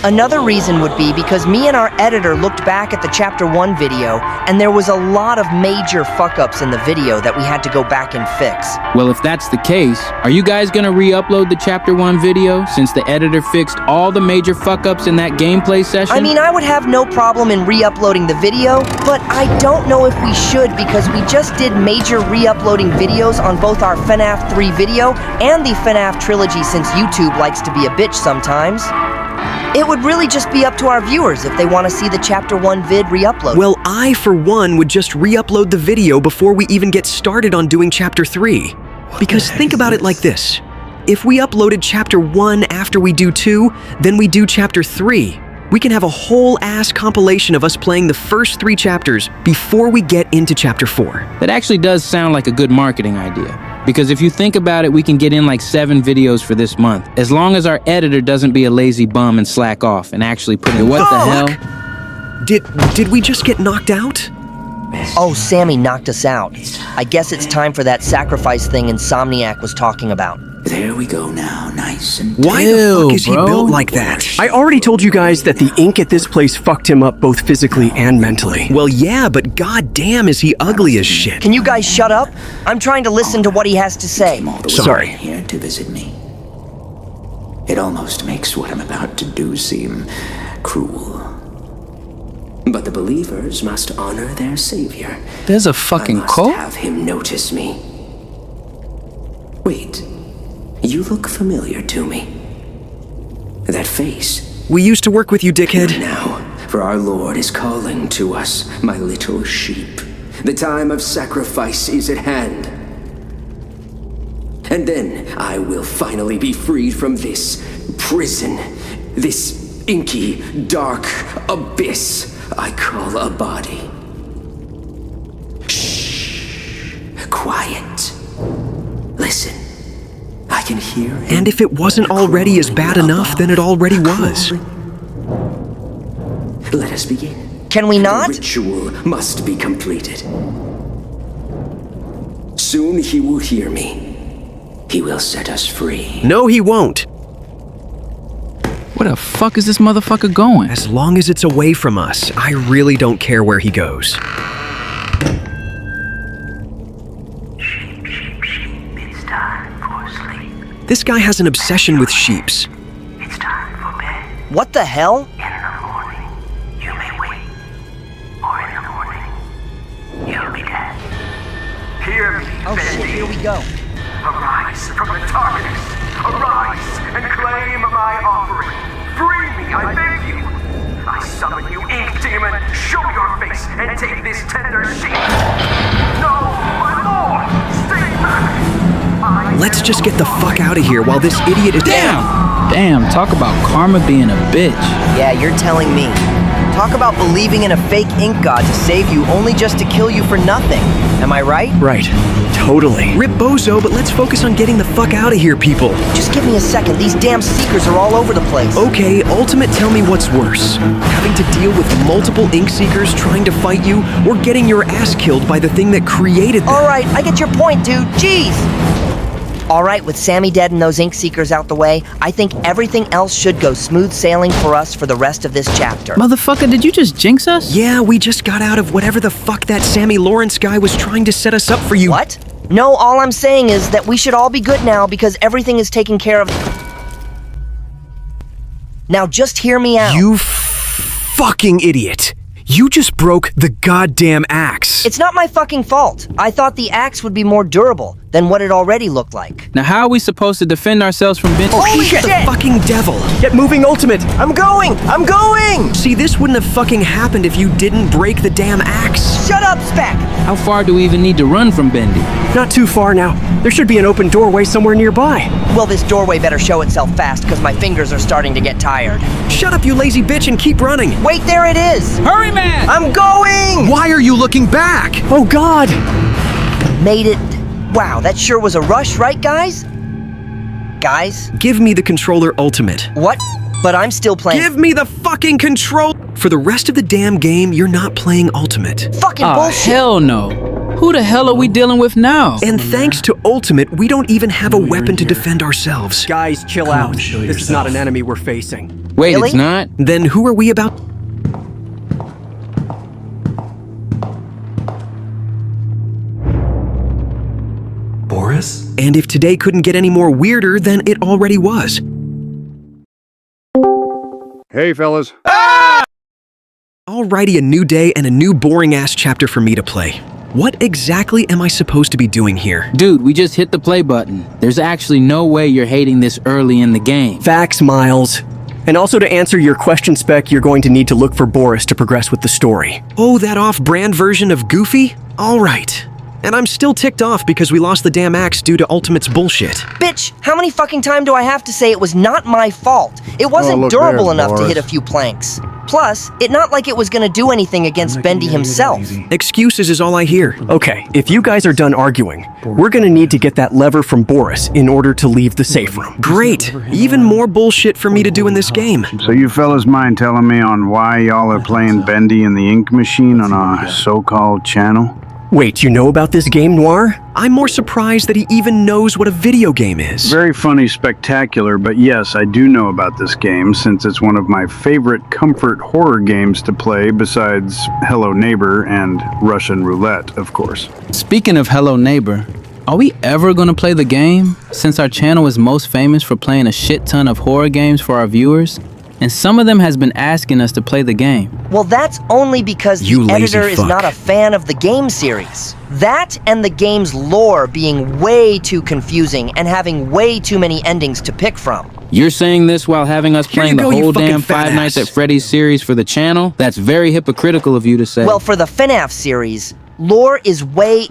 Another reason would be because me and our editor looked back at the Chapter 1 video, and there was a lot of major fuck-ups in the video that we had to go back and fix. Well, if that's the case, are you guys gonna re-upload the Chapter 1 video since the editor fixed all the major fuck-ups in that gameplay session? I mean, I would have no problem in re-uploading the video, but I don't know if we should, because we just did major re-uploading videos on both our FNAF 3 video and the FNAF trilogy, since YouTube likes to be a bitch sometimes. It would really just be up to our viewers if they want to see the Chapter 1 vid re-uploaded. Well, I, for one, would just re-upload the video before we even get started on doing Chapter 3. Because think about it like this. If we uploaded Chapter 1 after we do 2, then we do Chapter 3. We can have a whole-ass compilation of us playing the first 3 chapters before we get into Chapter 4. That actually does sound like a good marketing idea. Because if you think about it, we can get in like 7 videos for this month, as long as our editor doesn't be a lazy bum and slack off and actually put in what the hell? Did we just get knocked out? Oh, Sammy knocked us out. I guess it's time for that sacrifice thing Insomniac was talking about. There we go now, nice and Why the fuck is he built like that? I already told you guys that the ink at this place fucked him up both physically and mentally. Well, yeah, but goddamn is he ugly as shit. Can you guys shut up? I'm trying to listen to what he has to say. Sorry. Here to visit me. It almost makes what I'm about to do seem cruel. But the believers must honor their savior. There's a fucking cult? Have him notice me. Wait, you look familiar to me. That face. We used to work with you, dickhead. Now, for our Lord is calling to us, my little sheep. The time of sacrifice is at hand. And then I will finally be freed from this prison, this inky, dark abyss I call a body. Shh. Quiet. Listen. I can hear it. And if it wasn't already as bad enough, then it already was. Let us begin. Can we not? The ritual must be completed. Soon he will hear me. He will set us free. No, he won't. Where the fuck is this motherfucker going? As long as it's away from us, I really don't care where he goes. Sheep, sheep, sheep, it's time for sleep. This guy has an obsession with sheeps. It's time for bed. What the hell? In the morning, you may wake. Or in the morning, you'll be dead. Hear me, Oh Bendy. shit, here we go. Arise from the darkness. Arise and claim my offering. Free me, I beg you. I summon you, ink demon. Show your face and take this tender sheep. No, my lord, stay back. Let's just get the fuck out of here while this idiot is— Damn, talk about karma being a bitch. Yeah, you're telling me. Talk about believing in a fake ink god to save you only just to kill you for nothing. Am I right? Right. Totally. Rip Bozo, but let's focus on getting the fuck out of here, people. Just give me a second. These damn seekers are all over the place. Okay, Ultimate, tell me what's worse. Having to deal with multiple ink seekers trying to fight you, or getting your ass killed by the thing that created them. Alright, I get your point, dude. Jeez! Alright, with Sammy dead and those ink seekers out the way, I think everything else should go smooth sailing for us for the rest of this chapter. Motherfucker, did you just jinx us? Yeah, we just got out of whatever the fuck that Sammy Lawrence guy was trying to set us up for you. What? No, all I'm saying is that we should all be good now because everything is taken care of. Now just hear me out. You fucking idiot. You just broke the goddamn axe. It's not my fucking fault. I thought the axe would be more durable than what it already looked like. Now how are we supposed to defend ourselves from Bendy? Holy Shit, shit! the fucking devil. Get moving, Ultimate! I'm going! See, this wouldn't have fucking happened if you didn't break the damn axe. Shut up, Spec! How far do we even need to run from Bendy? Not too far now. There should be an open doorway somewhere nearby. Well, this doorway better show itself fast because my fingers are starting to get tired. Shut up, you lazy bitch, and keep running. Wait, there it is! Hurry, man! I'm going! Why are you looking back? Oh God! Made it. Wow, that sure was a rush, right, guys? Guys? Give me the controller, Ultimate. What? But I'm still playing. Give me the fucking control. For the rest of the damn game, you're not playing Ultimate. Fucking Oh, bullshit! hell no. Who the hell are we dealing with now? And thanks to Ultimate, we don't even have a weapon to defend ourselves. Guys, chill Come out. on, show This is not an yourself. enemy we're facing. Wait, Really? it's not? Then who are we about? Boris? And if today couldn't get any more weirder than it already was. Hey, fellas. Alrighty, a new day and a new boring-ass chapter for me to play. What exactly am I supposed to be doing here? Dude, we just hit the play button. There's actually no way you're hating this early in the game. Facts, Miles. And also to answer your question, Spec, you're going to need to look for Boris to progress with the story. Oh, that off-brand version of Goofy? Alright. And I'm still ticked off because we lost the damn axe due to Ultimate's bullshit. Bitch, how many fucking time do I have to say it was not my fault? It wasn't look durable there, enough to Boris. hit a few planks. Plus, it not like it was gonna do anything against Bendy himself. Excuses is all I hear. Okay, if you guys are done arguing, we're gonna need to get that lever from Boris in order to leave the safe room. Great. Even more bullshit for me to do in this game. So you fellas mind telling me on why y'all are playing Bendy and the Ink Machine on our so-called channel? Wait, you know about this game, Noir? I'm more surprised that he even knows what a video game is. Very funny, spectacular, but yes, I do know about this game since it's one of my favorite comfort horror games to play besides Hello Neighbor and Russian Roulette, of course. Speaking of Hello Neighbor, are we ever gonna play the game? Since our channel is most famous for playing a shit ton of horror games for our viewers, and some of them has been asking us to play the game. Well, that's only because You the lazy editor is fuck. not a fan of the game series. That and the game's lore being way too confusing and having way too many endings to pick from. You're saying this while having us Here playing you the go, you whole fucking damn fat Five Nights ass. at Freddy's series for the channel? That's very hypocritical of you to say. Well, for the FNAF series, lore is was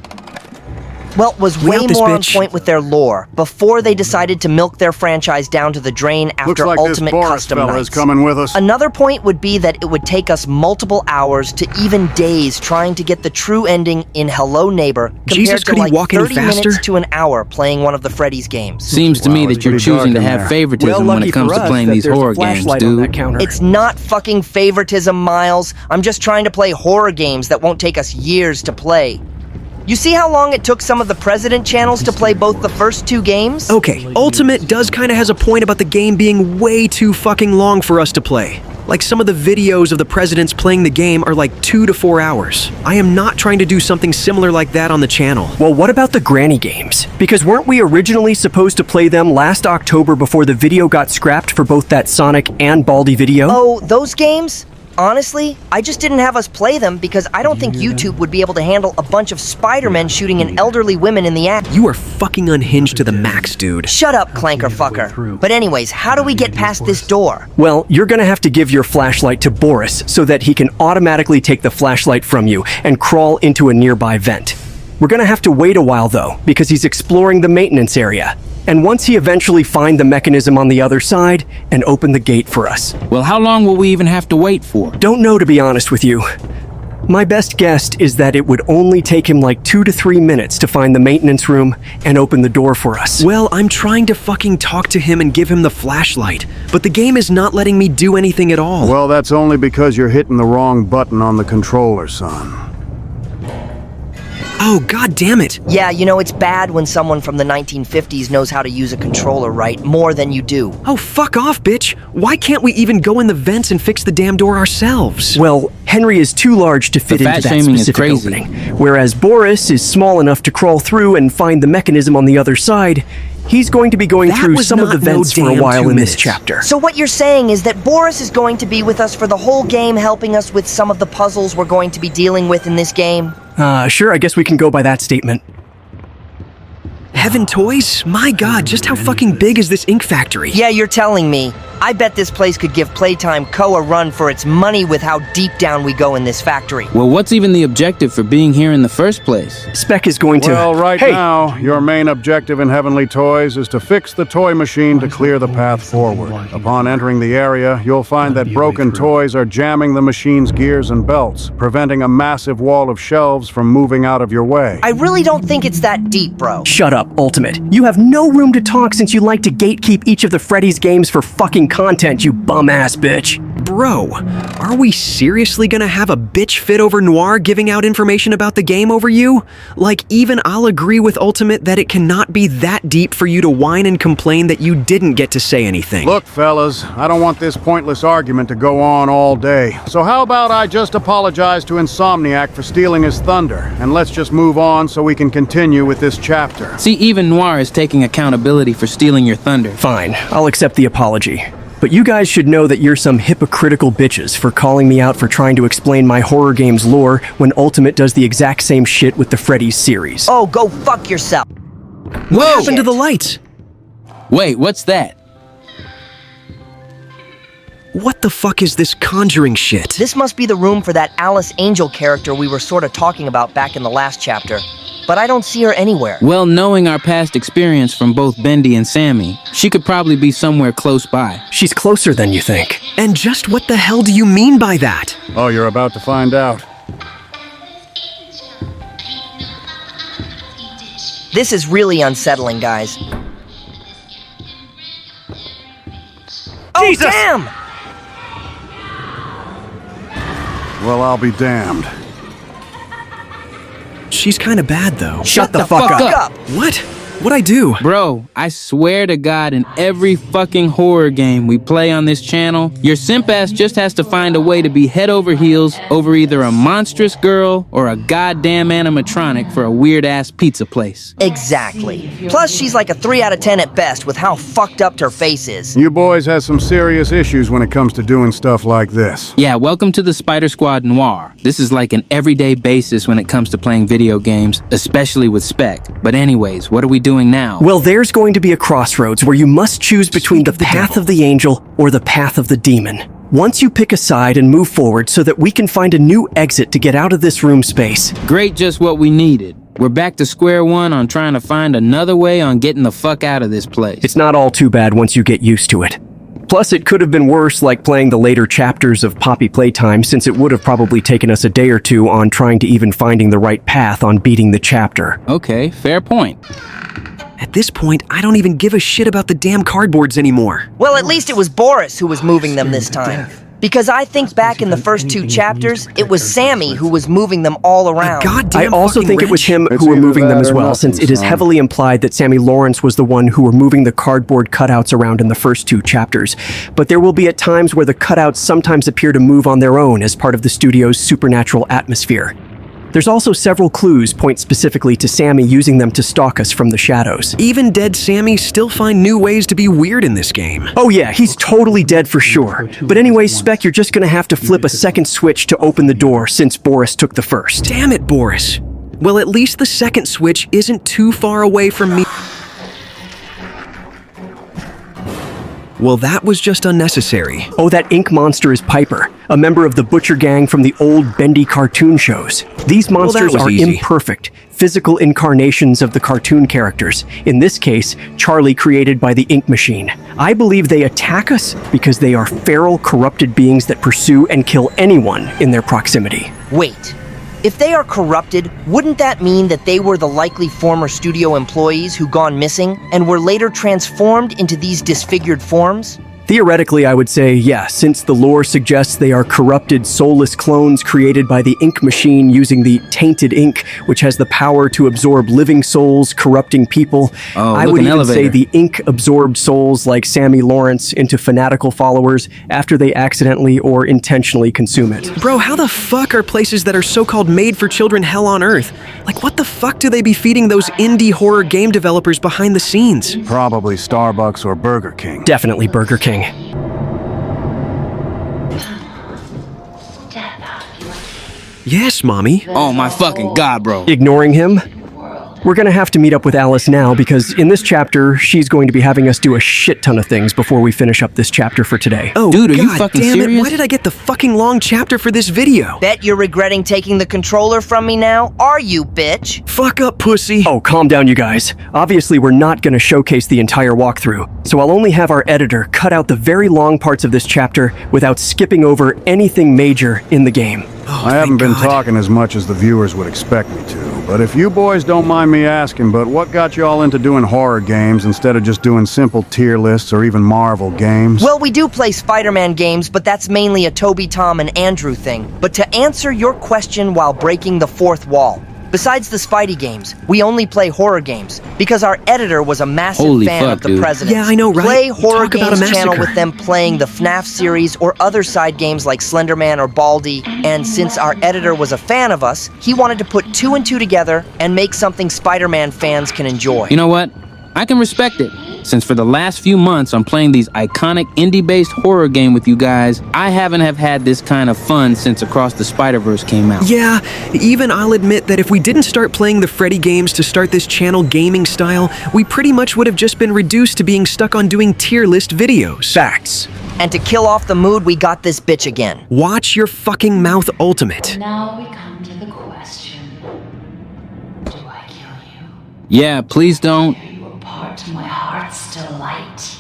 We way out this more on bitch. point with their lore before they decided to milk their franchise down to the drain after Looks like Ultimate this Boris Custom fella Nights. is coming with us. Another point would be that it would take us multiple hours to even days trying to get the true ending in Hello Neighbor compared Jesus, to could he like walk any 30 faster? minutes to an hour playing one of the Freddy's games. Seems to me Wow, that it's you're pretty choosing dark to in have there. favoritism when it comes to playing these horror games, dude. It's not fucking favoritism, Miles. I'm just trying to play horror games that won't take us years to play. You see how long it took some of the President channels to play both the first two games? Okay, Ultimate does kind of has a point about the game being way too fucking long for us to play. Like some of the videos of the presidents playing the game are like 2 to 4 hours. I am not trying to do something similar like that on the channel. Well, what about the granny games? Because weren't we originally supposed to play them last October before the video got scrapped for both that Sonic and Baldi video? Oh, those games? Honestly, I just didn't have us play them because I don't think YouTube would be able to handle a bunch of Spider-Men shooting an elderly women in the act. You are fucking unhinged to the max, dude. Shut up, clanker fucker. But anyways, how do we get past this door? Well, you're gonna have to give your flashlight to Boris so that he can automatically take the flashlight from you and crawl into a nearby vent. We're gonna have to wait a while though, because he's exploring the maintenance area. And once he eventually find the mechanism on the other side and open the gate for us. Well, how long will we even have to wait for? Don't know, to be honest with you. My best guess is that it would only take him like 2 to 3 minutes to find the maintenance room and open the door for us. Well, I'm trying to fucking talk to him and give him the flashlight, but the game is not letting me do anything at all. Well, that's only because you're hitting the wrong button on the controller, son. Oh, god damn it. Yeah, you know, it's bad when someone from the 1950s knows how to use a controller right more than you do. Oh, fuck off, bitch. Why can't we even go in the vents and fix the damn door ourselves? Well, Henry is too large to fit The into fat that shaming is specific crazy. opening, whereas Boris is small enough to crawl through and find the mechanism on the other side. He's going to be going That through was some of the not no vents for a damn while 2 in this minutes. chapter. So what you're saying is that Boris is going to be with us for the whole game, helping us with some of the puzzles we're going to be dealing with in this game? Sure, I guess we can go by that statement. Heaven Toys? My god, just how fucking big is this ink factory? Yeah, you're telling me. I bet this place could give Playtime Co. a run for its money with how deep down we go in this factory. Well, what's even the objective for being here in the first place? Spec is going to... Well, right Hey! now, your main objective in Heavenly Toys is to fix the toy machine to clear the path forward. Upon entering the area, you'll find that broken toys are jamming the machine's gears and belts, preventing a massive wall of shelves from moving out of your way. I really don't think it's that deep, bro. Shut up, Ultimate. You have no room to talk since you like to gatekeep each of the Freddy's games for fucking content, you bum-ass bitch. Bro, are we seriously gonna have a bitch fit over Noir giving out information about the game over you? Like, even I'll agree with Ultimate that it cannot be that deep for you to whine and complain that you didn't get to say anything. Look, fellas, I don't want this pointless argument to go on all day. So how about I just apologize to Insomniac for stealing his thunder, and let's just move on so we can continue with this chapter. See, even Noir is taking accountability for stealing your thunder. Fine, I'll accept the apology. But you guys should know that you're some hypocritical bitches for calling me out for trying to explain my horror game's lore when Ultimate does the exact same shit with the Freddy's series. Oh, go fuck yourself. What happened to the lights? Wait, what's that? What the fuck is this conjuring shit? This must be the room for that Alice Angel character we were sort of talking about back in the last chapter. But I don't see her anywhere. Well, knowing our past experience from both Bendy and Sammy, she could probably be somewhere close by. She's closer than you think. And just what the hell do you mean by that? Oh, you're about to find out. This is really unsettling, guys. Oh, Jesus! damn! Well, I'll be damned. She's kinda bad though. Shut the fuck up. What? What'd I do? Bro, I swear to God, in every fucking horror game we play on this channel, your simp ass just has to find a way to be head over heels over either a monstrous girl or a goddamn animatronic for a weird ass pizza place. Exactly. Plus, she's like a 3 out of 10 at best with how fucked up her face is. You boys have some serious issues when it comes to doing stuff like this. Yeah, welcome to the Spider Squad Noir. This is like an everyday basis when it comes to playing video games, especially with Spec. But anyways, what are we doing doing now? Well, there's going to be a crossroads where you must choose between the path of the angel or the path of the demon. Once you pick a side and move forward so that we can find a new exit to get out of this room space. Great, just what we needed. We're back to square one on trying to find another way on getting the fuck out of this place. It's not all too bad once you get used to it. Plus, it could have been worse, like playing the later chapters of Poppy Playtime, since it would have probably taken us a day or two on trying to even finding the right path on beating the chapter. Okay, fair point. At this point, I don't even give a shit about the damn cardboards anymore. Well, at least it was Boris who was moving them this time. Because I think back in the first 2 chapters, it was Sammy who was moving them all around. I also think it was him who were moving them as well, since it is heavily implied that Sammy Lawrence was the one who were moving the cardboard cutouts around in the first 2 chapters. But there will be at times where the cutouts sometimes appear to move on their own as part of the studio's supernatural atmosphere. There's also several clues point specifically to Sammy using them to stalk us from the shadows. Even dead Sammy still find new ways to be weird in this game. Oh yeah, he's totally dead for sure. But anyway, Spec, you're just gonna have to flip a second switch to open the door since Boris took the first. Damn it, Boris. Well, at least the second switch isn't too far away from me. Well, that was just unnecessary. Oh, that ink monster is Piper, a member of the Butcher Gang from the old Bendy cartoon shows. These monsters are imperfect, physical incarnations of the cartoon characters, in this case, Charlie created by the ink machine. I believe they attack us because they are feral, corrupted beings that pursue and kill anyone in their proximity. Wait. If they are corrupted, wouldn't that mean that they were the likely former studio employees who gone missing and were later transformed into these disfigured forms? Theoretically, I would say, yeah, since the lore suggests they are corrupted, soulless clones created by the ink machine using the tainted ink, which has the power to absorb living souls, corrupting people. I would even say the ink absorbed souls like Sammy Lawrence into fanatical followers after they accidentally or intentionally consume it. Bro, how the fuck are places that are so-called made for children hell on earth? Like, what the fuck do they be feeding those indie horror game developers behind the scenes? Probably Starbucks or Burger King. Definitely Burger King. Yes, Mommy. Oh my fucking god, bro. Ignoring him? We're gonna have to meet up with Alice now because in this chapter, she's going to be having us do a shit ton of things before we finish up this chapter for today. Oh, dude, are God you fucking damn serious? It, why did I get the fucking long chapter for this video? Bet you're regretting taking the controller from me now, are you, bitch? Fuck up, pussy. Oh, calm down, you guys. Obviously, we're not gonna showcase the entire walkthrough, so I'll only have our editor cut out the very long parts of this chapter without skipping over anything major in the game. Oh, I haven't been talking as much as the viewers would expect me to, but if you boys don't mind me asking, but what got y'all into doing horror games instead of just doing simple tier lists or even Marvel games? Well, we do play Spider-Man games, but that's mainly a Toby, Tom, and Andrew thing. But to answer your question while breaking the fourth wall, besides the Spidey games, we only play horror games because our editor was a massive fan of the Presidents. Yeah, I know, right? Play Horror Talk about a Games channel massacre. with them playing the FNAF series or other side games like Slenderman or Baldi, and since our editor was a fan of us, he wanted to put 2 and 2 together and make something Spider-Man fans can enjoy. You know what? I can respect it. Since for the last few months I'm playing these iconic indie-based horror game with you guys, I haven't have had this kind of fun since Across the Spider-Verse came out. Yeah, even I'll admit that if we didn't start playing the Freddy games to start this channel gaming style, we pretty much would have just been reduced to being stuck on doing tier list videos. Facts. And to kill off the mood, we got this bitch again. Watch your fucking mouth, Ultimate. Now we come to the question. Do I kill you? Yeah, please don't. Part to my heart's delight.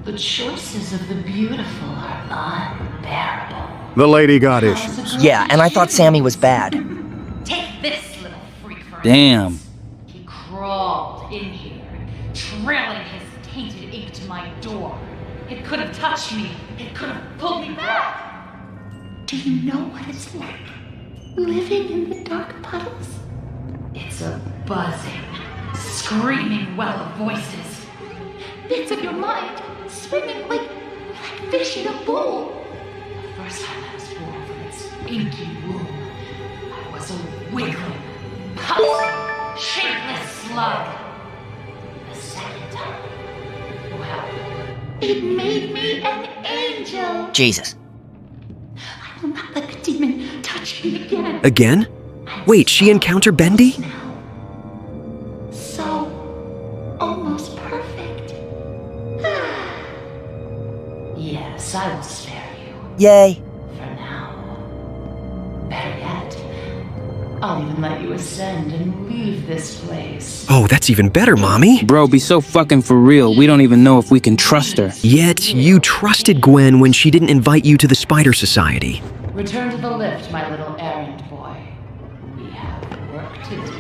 The choices of the beautiful are unbearable. The lady got issues. Yeah, and I thought Sammy was bad. Take this, little freak for Damn. He crawled in here, trailing his tainted ink to my door. It could have touched me. It could have pulled me back. Do you know what it's like living in the dark puddles? It's a buzzing, screaming well of voices. Bits of your mind swimming like fish in a bowl. The first time I was born from its inky womb, I was a wiggling, pulsing, shapeless slug. The second time, well, it made me an angel. Jesus. I will not let the demon touch me again. Again? Wait, she encountered Bendy? So Yes, I will spare you. Yay. For now. Better yet, I'll even let you ascend and leave this place. Oh, that's even better, Mommy. Bro, be so fucking for real. We don't even know if we can trust her. Yet, you trusted Gwen when she didn't invite you to the Spider Society. Return to the lift, my little errand boy. We have work to do.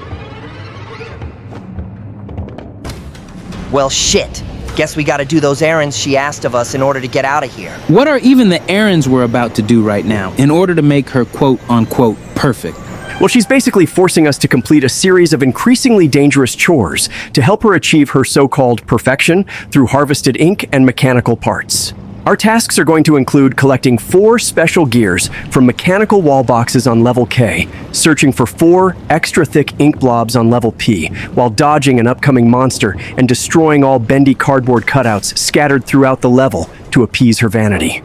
Well, shit. Guess we gotta do those errands she asked of us in order to get out of here. What are even the errands we're about to do right now in order to make her quote-unquote perfect? Well, she's basically forcing us to complete a series of increasingly dangerous chores to help her achieve her so-called perfection through harvested ink and mechanical parts. Our tasks are going to include collecting 4 special gears from mechanical wall boxes on level K, searching for 4 extra thick ink blobs on level P, while dodging an upcoming monster and destroying all Bendy cardboard cutouts scattered throughout the level to appease her vanity.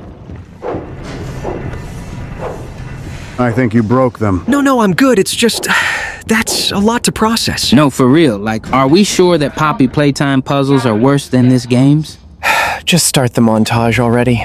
I think you broke them. No, I'm good. It's just... that's a lot to process. No, for real. Like, are we sure that Poppy Playtime puzzles are worse than this game's? Just start the montage already.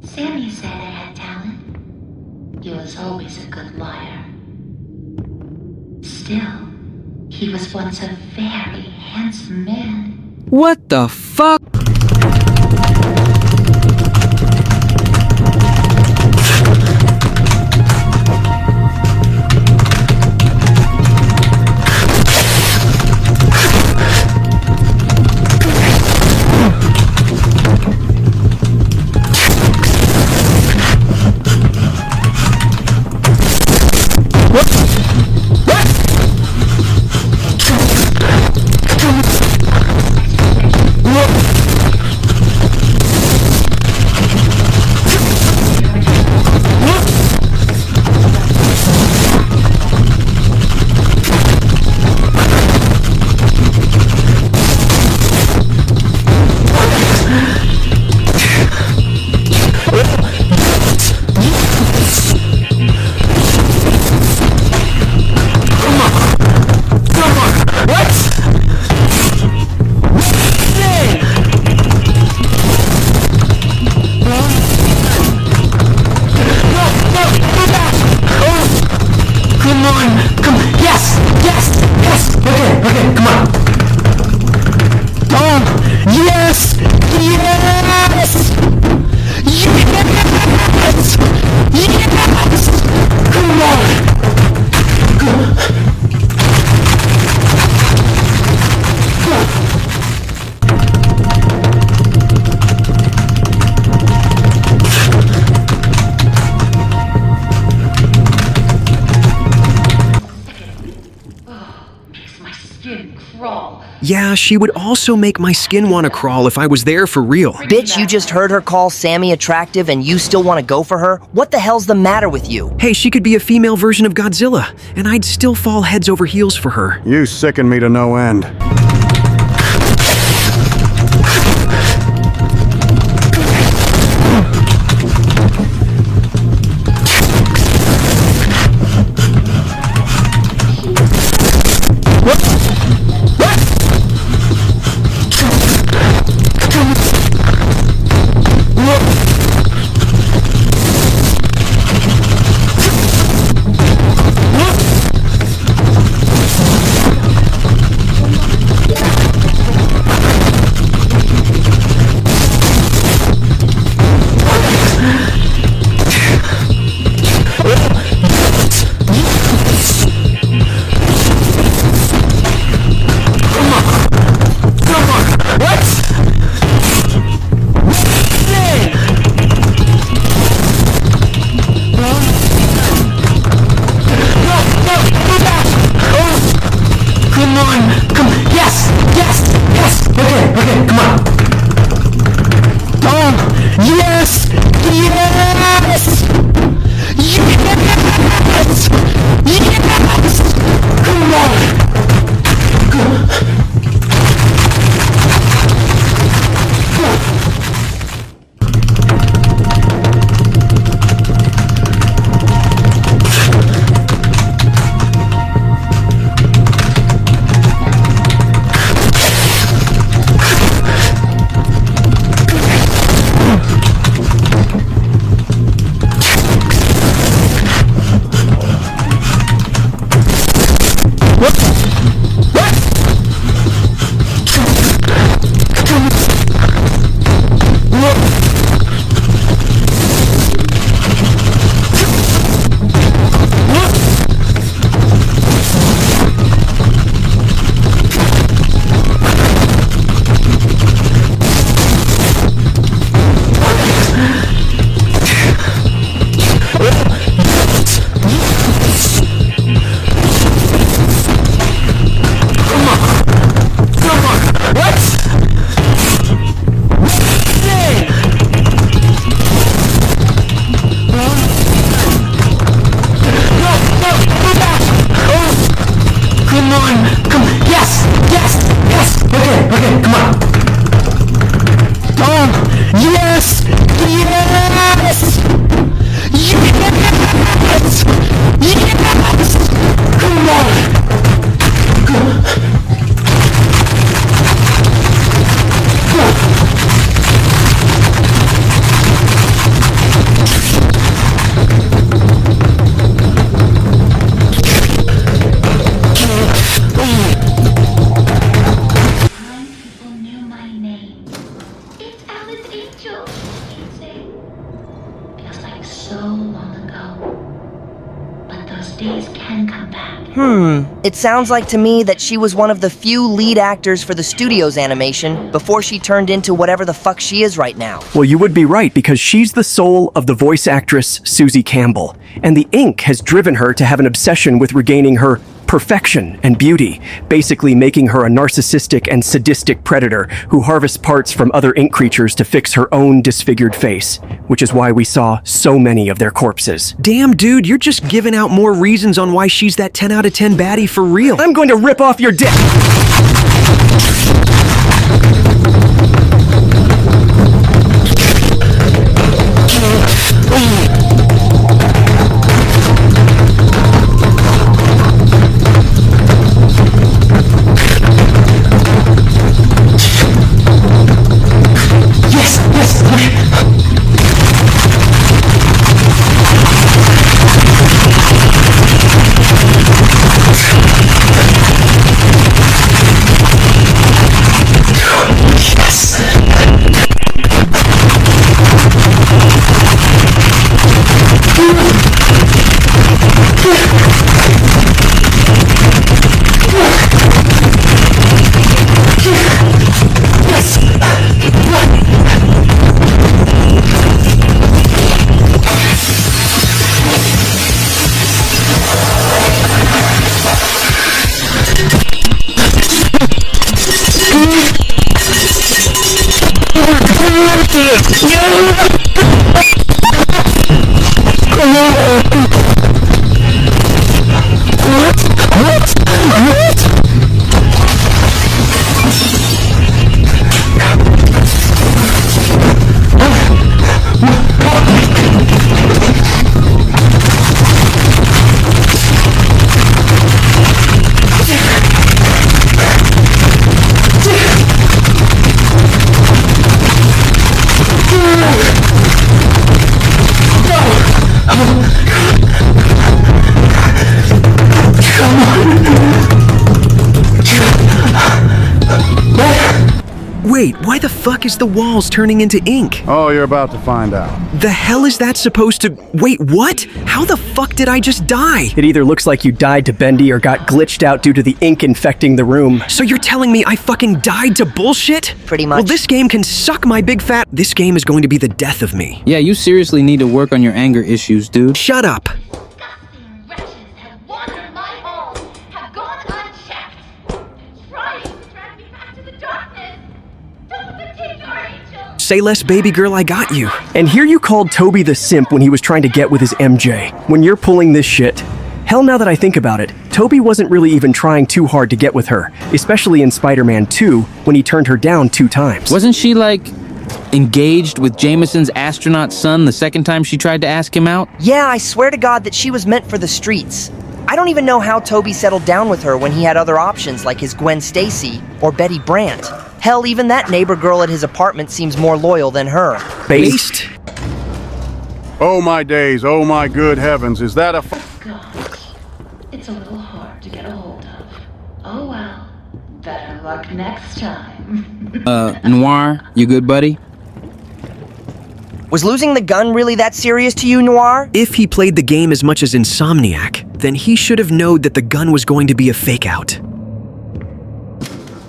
Sammy said I had talent. He was always a good liar. Still, he was once a very handsome man. What the fuck? Yeah, she would also make my skin want to crawl if I was there for real. Bitch, you just heard her call Sammy attractive and you still want to go for her? What the hell's the matter with you? Hey, she could be a female version of Godzilla, and I'd still fall heads over heels for her. You sicken me to no end. so long ago. But those days can come back. It sounds like to me that she was one of the few lead actors for the studio's animation before she turned into whatever the fuck she is right now. Well, you would be right, because she's the soul of the voice actress Susie Campbell, and the ink has driven her to have an obsession with regaining her perfection and beauty, basically making her a narcissistic and sadistic predator who harvests parts from other ink creatures to fix her own disfigured face, which is why we saw so many of their corpses. Damn, dude, you're just giving out more reasons on why she's that 10 out of 10 baddie for real. I'm going to rip off your dick! Wait, why the fuck is the walls turning into ink? Oh, you're about to find out. The hell is that supposed to... Wait, what? How the fuck did I just die? It either looks like you died to Bendy or got glitched out due to the ink infecting the room. So you're telling me I fucking died to bullshit? Pretty much. Well, this game can suck my big fat... This game is going to be the death of me. Yeah, you seriously need to work on your anger issues, dude. Shut up. Disgusting wretches have wandered my home, have gone unchecked, trying to drag me back to the darkness. Don't fatigue your angel. Say less, baby girl, I got you. And here you called Toby the simp when he was trying to get with his MJ. When you're pulling this shit. Hell, now that I think about it, Toby wasn't really even trying too hard to get with her, especially in Spider-Man 2 when he turned her down 2 times. Wasn't she, like, engaged with Jameson's astronaut son the second time she tried to ask him out? Yeah, I swear to God that she was meant for the streets. I don't even know how Toby settled down with her when he had other options like his Gwen Stacy or Betty Brant. Hell, even that neighbor girl at his apartment seems more loyal than her. Based? Oh my days, oh my good heavens, is that a Gosh, it's a little hard to get a hold of. Oh well, better luck next time. Noir, you good, buddy? Was losing the gun really that serious to you, Noir? If he played the game as much as Insomniac, then he should have known that the gun was going to be a fake-out.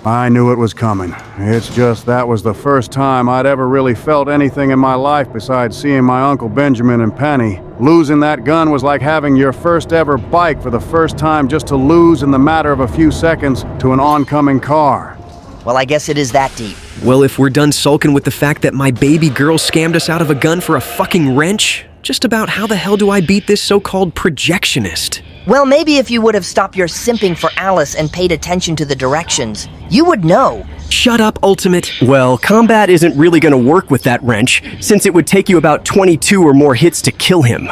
I knew it was coming. It's just that was the first time I'd ever really felt anything in my life besides seeing my Uncle Benjamin and Penny. Losing that gun was like having your first ever bike for the first time, just to lose in the matter of a few seconds to an oncoming car. Well, I guess it is that deep. Well, if we're done sulking with the fact that my baby girl scammed us out of a gun for a fucking wrench, just about how the hell do I beat this so-called projectionist? Well, maybe if you would have stopped your simping for Alice and paid attention to the directions, you would know. Shut up, Ultimate. Well, combat isn't really going to work with that wrench, since it would take you about 22 or more hits to kill him.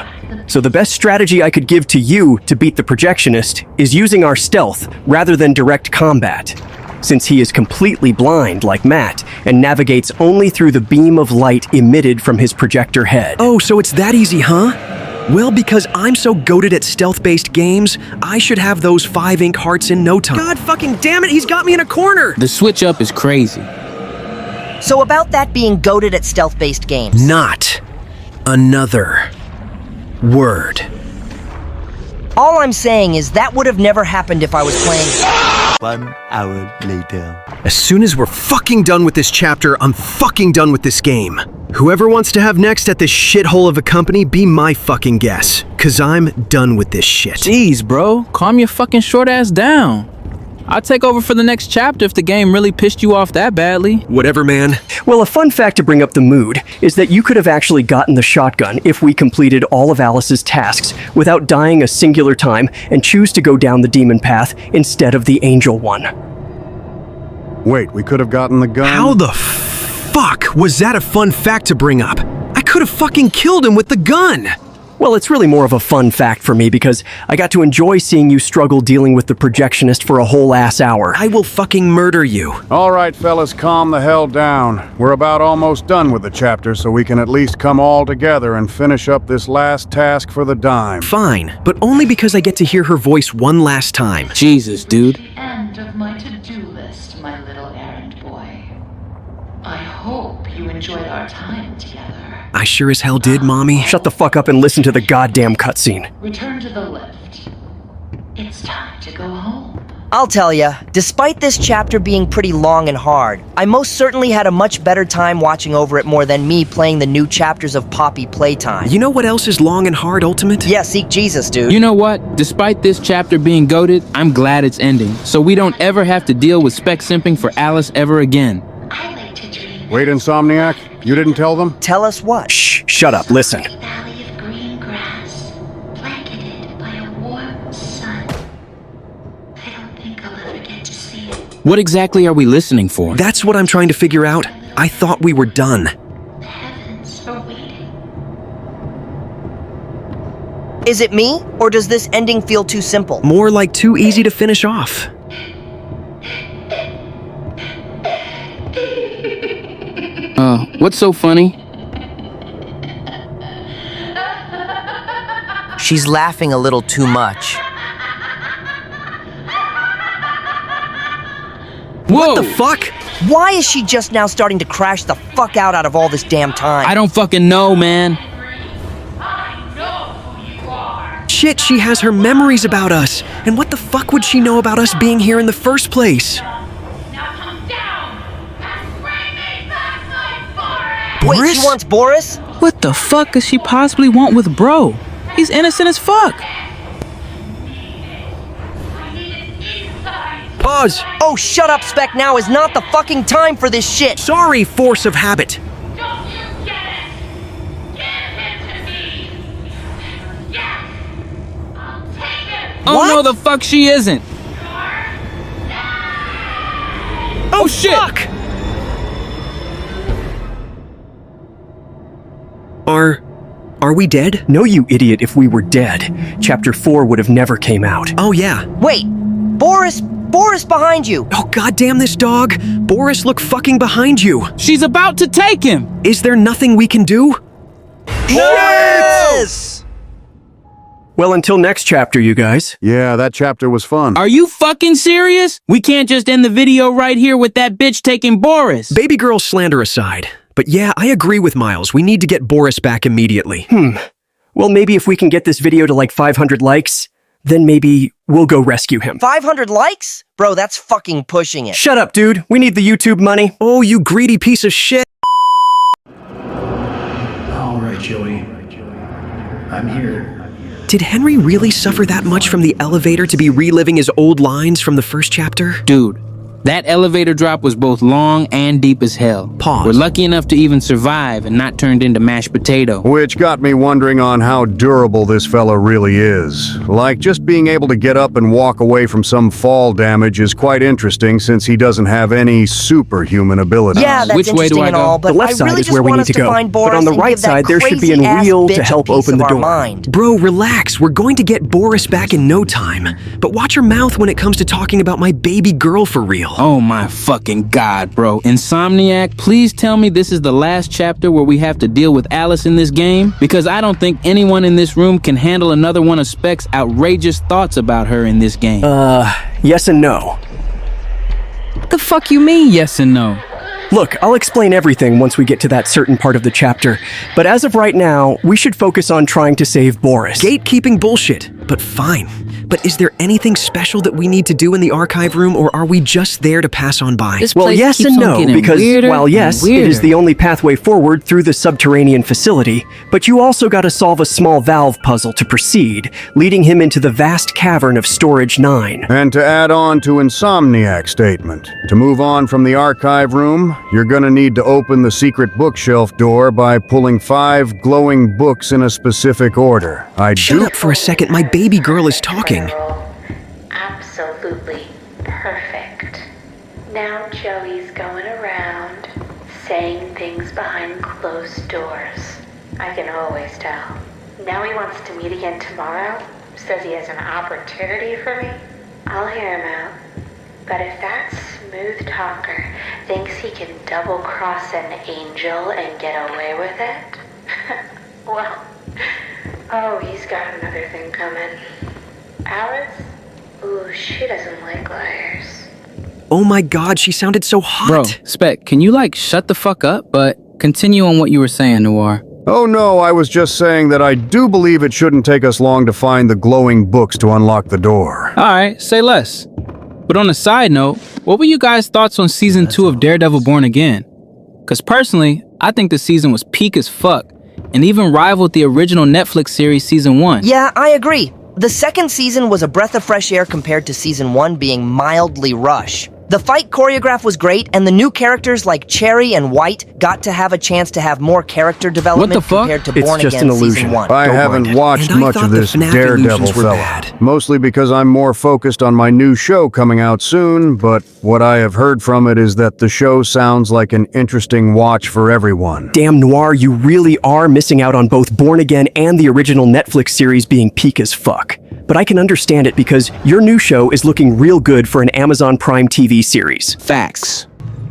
So the best strategy I could give to you to beat the projectionist is using our stealth rather than direct combat, since he is completely blind like Matt and navigates only through the beam of light emitted from his projector head. Oh, so it's that easy, huh? Well, because I'm so goated at stealth-based games, I should have those 5 ink hearts in no time. God fucking damn it, he's got me in a corner! The switch up is crazy. So about that being goated at stealth-based games. Not another Word. All I'm saying is that would have never happened if I was playing. 1 hour later. As soon as we're fucking done with this chapter, I'm fucking done with this game. Whoever wants to have next at this shithole of a company, be my fucking guess. Cause I'm done with this shit. Jeez, bro. Calm your fucking short ass down. I'll take over for the next chapter if the game really pissed you off that badly. Whatever, man. Well, a fun fact to bring up the mood is that you could have actually gotten the shotgun if we completed all of Alice's tasks without dying a singular time and choose to go down the demon path instead of the angel one. Wait, we could have gotten the gun? How the fuck was that a fun fact to bring up? I could have fucking killed him with the gun! Well, it's really more of a fun fact for me because I got to enjoy seeing you struggle dealing with the projectionist for a whole ass hour. I will fucking murder you. All right, fellas, calm the hell down. We're about almost done with the chapter, so we can at least come all together and finish up this last task for the dime. Fine, but only because I get to hear her voice one last time. Jesus, dude. End of my to-do list, my little errand boy. I hope you enjoyed our time together. I sure as hell did, Mommy. Shut the fuck up and listen to the goddamn cutscene. Return to the lift. It's time to go home. I'll tell ya, despite this chapter being pretty long and hard, I most certainly had a much better time watching over it more than me playing the new chapters of Poppy Playtime. You know what else is long and hard, Ultimate? Yeah, seek Jesus, dude. You know what? Despite this chapter being goated, I'm glad it's ending, so we don't ever have to deal with spec simping for Alice ever again. I like to dream. Wait, Insomniac, you didn't tell them? Tell us what? Shh, shut up, listen. Valley of green grass, blanketed by a warm sun. I don't think I'll ever get to see it. What exactly are we listening for? That's what I'm trying to figure out. I thought we were done. The heavens are waiting. Is it me, or does this ending feel too simple? More like too easy to finish off. What's so funny? She's laughing a little too much. Whoa! What the fuck? Why is she just now starting to crash the fuck out of all this damn time? I don't fucking know, man. I know who you are. Shit, she has her memories about us. And what the fuck would she know about us being here in the first place? Now come down and bring me back my forest. Wait, Boris? she wants Boris? What the fuck does she possibly want with bro? He's innocent as fuck. I need it inside. Pause. Oh, shut up, Spec. Now is not the fucking time for this shit. Sorry, force of habit. Don't you get it? Give him to me. Yes. I'll take him. Oh What? no, the fuck she isn't. Oh shit! Fuck! Are we dead? No, you idiot, if we were dead, Chapter 4 would have never came out. Oh yeah. Wait, Boris behind you. Oh goddamn this dog. Boris, look fucking behind you. She's about to take him. Is there nothing we can do? Boris! Well, until next chapter, you guys. Yeah, that chapter was fun. Are you fucking serious? We can't just end the video right here with that bitch taking Boris. Baby girl slander aside. But yeah, I agree with Miles. We need to get Boris back immediately. Well, maybe if we can get this video to like 500 likes, then maybe we'll go rescue him. 500 likes? Bro, that's fucking pushing it. Shut up, dude. We need the YouTube money. Oh, you greedy piece of shit. All right, Joey. I'm here. Did Henry really suffer that much from the elevator to be reliving his old lines from the first chapter? Dude, that elevator drop was both long and deep as hell. Pause. We're lucky enough to even survive and not turned into mashed potato. Which got me wondering on how durable this fella really is. Like, just being able to get up and walk away from some fall damage is quite interesting since he doesn't have any superhuman abilities. Yeah, that's Which way do interesting I and go? all, but The left I side really is just where we want need us to go. find But Boris on the and right give that side, there should be a crazy-ass wheel to bitch a help piece open of the our door. mind. Bro, relax. We're going to get Boris back in no time. But watch your mouth when it comes to talking about my baby girl for real. Oh my fucking god, bro. Insomniac, please tell me this is the last chapter where we have to deal with Alice in this game, because I don't think anyone in this room can handle another one of Spec's outrageous thoughts about her in this game. Yes and no. What the fuck you mean, yes and no? Look, I'll explain everything once we get to that certain part of the chapter, but as of right now, we should focus on trying to save Boris. Gatekeeping bullshit, but fine. But is there anything special that we need to do in the archive room, or are we just there to pass on by? Well, yes and no, because while yes, it is the only pathway forward through the subterranean facility, but you also gotta solve a small valve puzzle to proceed, leading him into the vast cavern of Storage 9. And to add on to Insomniac's statement, to move on from the archive room, you're gonna need to open the secret bookshelf door by pulling 5 glowing books in a specific order. Shut up for a second, my baby girl is talking. Absolutely perfect. Now Joey's going around saying things behind closed doors. I can always tell. Now he wants to meet again tomorrow. Says he has an opportunity for me. I'll hear him out. But if that smooth talker thinks he can double-cross an angel and get away with it, well, oh, he's got another thing coming. Alice? Ooh, she doesn't like liars. Oh my god, she sounded so hot. Bro, Spec, can you shut the fuck up? But continue on what you were saying, Noir. Oh no, I was just saying that I do believe it shouldn't take us long to find the glowing books to unlock the door. Alright, say less. But on a side note, what were you guys' thoughts on season 2 of Daredevil Born Again? Cause personally, I think the season was peak as fuck, and even rivaled the original Netflix series season 1. Yeah, I agree. The second season was a breath of fresh air compared to season 1 being mildly rush. The fight choreograph was great, and the new characters like Cherry and White got to have a chance to have more character development compared to Born Again season 1. I haven't watched much of this Daredevil fella, mostly because I'm more focused on my new show coming out soon, but what I have heard from it is that the show sounds like an interesting watch for everyone. Damn, Noir, you really are missing out on both Born Again and the original Netflix series being peak as fuck. But I can understand it because your new show is looking real good for an Amazon Prime TV series. Facts.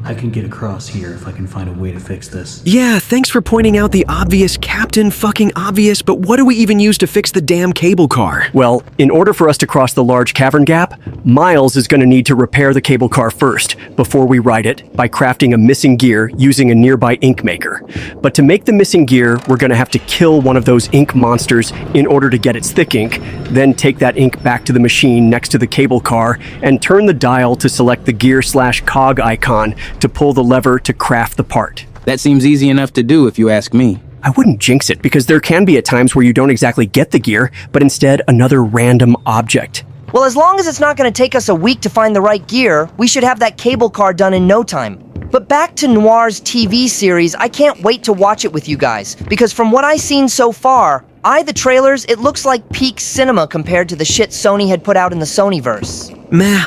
I can get across here if I can find a way to fix this. Yeah, thanks for pointing out the obvious, Captain fucking obvious, but what do we even use to fix the damn cable car? Well, in order for us to cross the large cavern gap, Miles is going to need to repair the cable car first, before we ride it, by crafting a missing gear using a nearby ink maker. But to make the missing gear, we're going to have to kill one of those ink monsters in order to get its thick ink, then take that ink back to the machine next to the cable car, and turn the dial to select the gear/cog icon to pull the lever to craft the part. That seems easy enough to do if you ask me. I wouldn't jinx it, because there can be at times where you don't exactly get the gear, but instead another random object. Well, as long as it's not going to take us a week to find the right gear, we should have that cable car done in no time. But back to Noir's TV series, I can't wait to watch it with you guys, because from what I've seen so far, the trailers, it looks like peak cinema compared to the shit Sony had put out in the Sonyverse. Meh.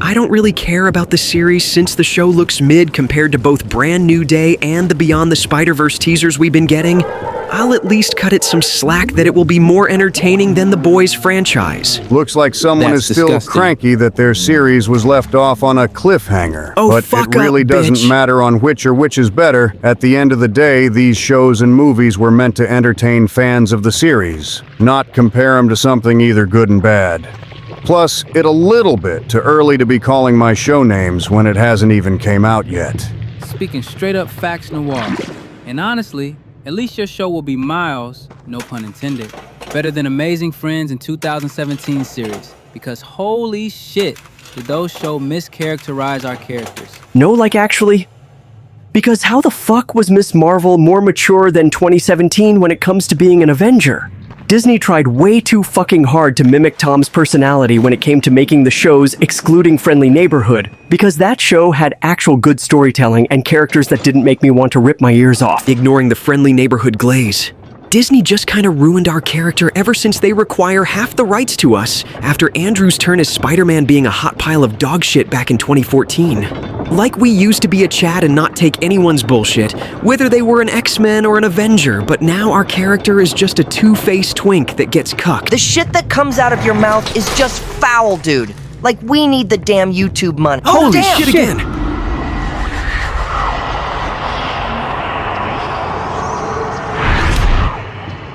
I don't really care about the series since the show looks mid compared to both Brand New Day and the Beyond the Spider-Verse teasers we've been getting. I'll at least cut it some slack that it will be more entertaining than the Boys franchise. Looks like someone is still cranky that their series was left off on a cliffhanger. Oh, but fuck it really up, doesn't bitch. matter on which or which is better. At the end of the day, these shows and movies were meant to entertain fans of the series, not compare them to something either good and bad. Plus, it a little bit too early to be calling my show names when it hasn't even came out yet. Speaking straight up facts, Noir. And honestly, at least your show will be miles, no pun intended, better than Amazing Friends in 2017 series. Because holy shit, did those shows mischaracterize our characters. No, actually? Because how the fuck was Miss Marvel more mature than 2017 when it comes to being an Avenger? Disney tried way too fucking hard to mimic Tom's personality when it came to making the shows excluding Friendly Neighborhood, because that show had actual good storytelling and characters that didn't make me want to rip my ears off. Ignoring the Friendly Neighborhood glaze. Disney just kinda ruined our character ever since they require half the rights to us after Andrew's turn as Spider-Man being a hot pile of dog shit back in 2014. Like we used to be a Chad and not take anyone's bullshit, whether they were an X-Men or an Avenger, but now our character is just a two-faced twink that gets cucked. The shit that comes out of your mouth is just foul, dude. We need the damn YouTube money. Holy damn. shit again!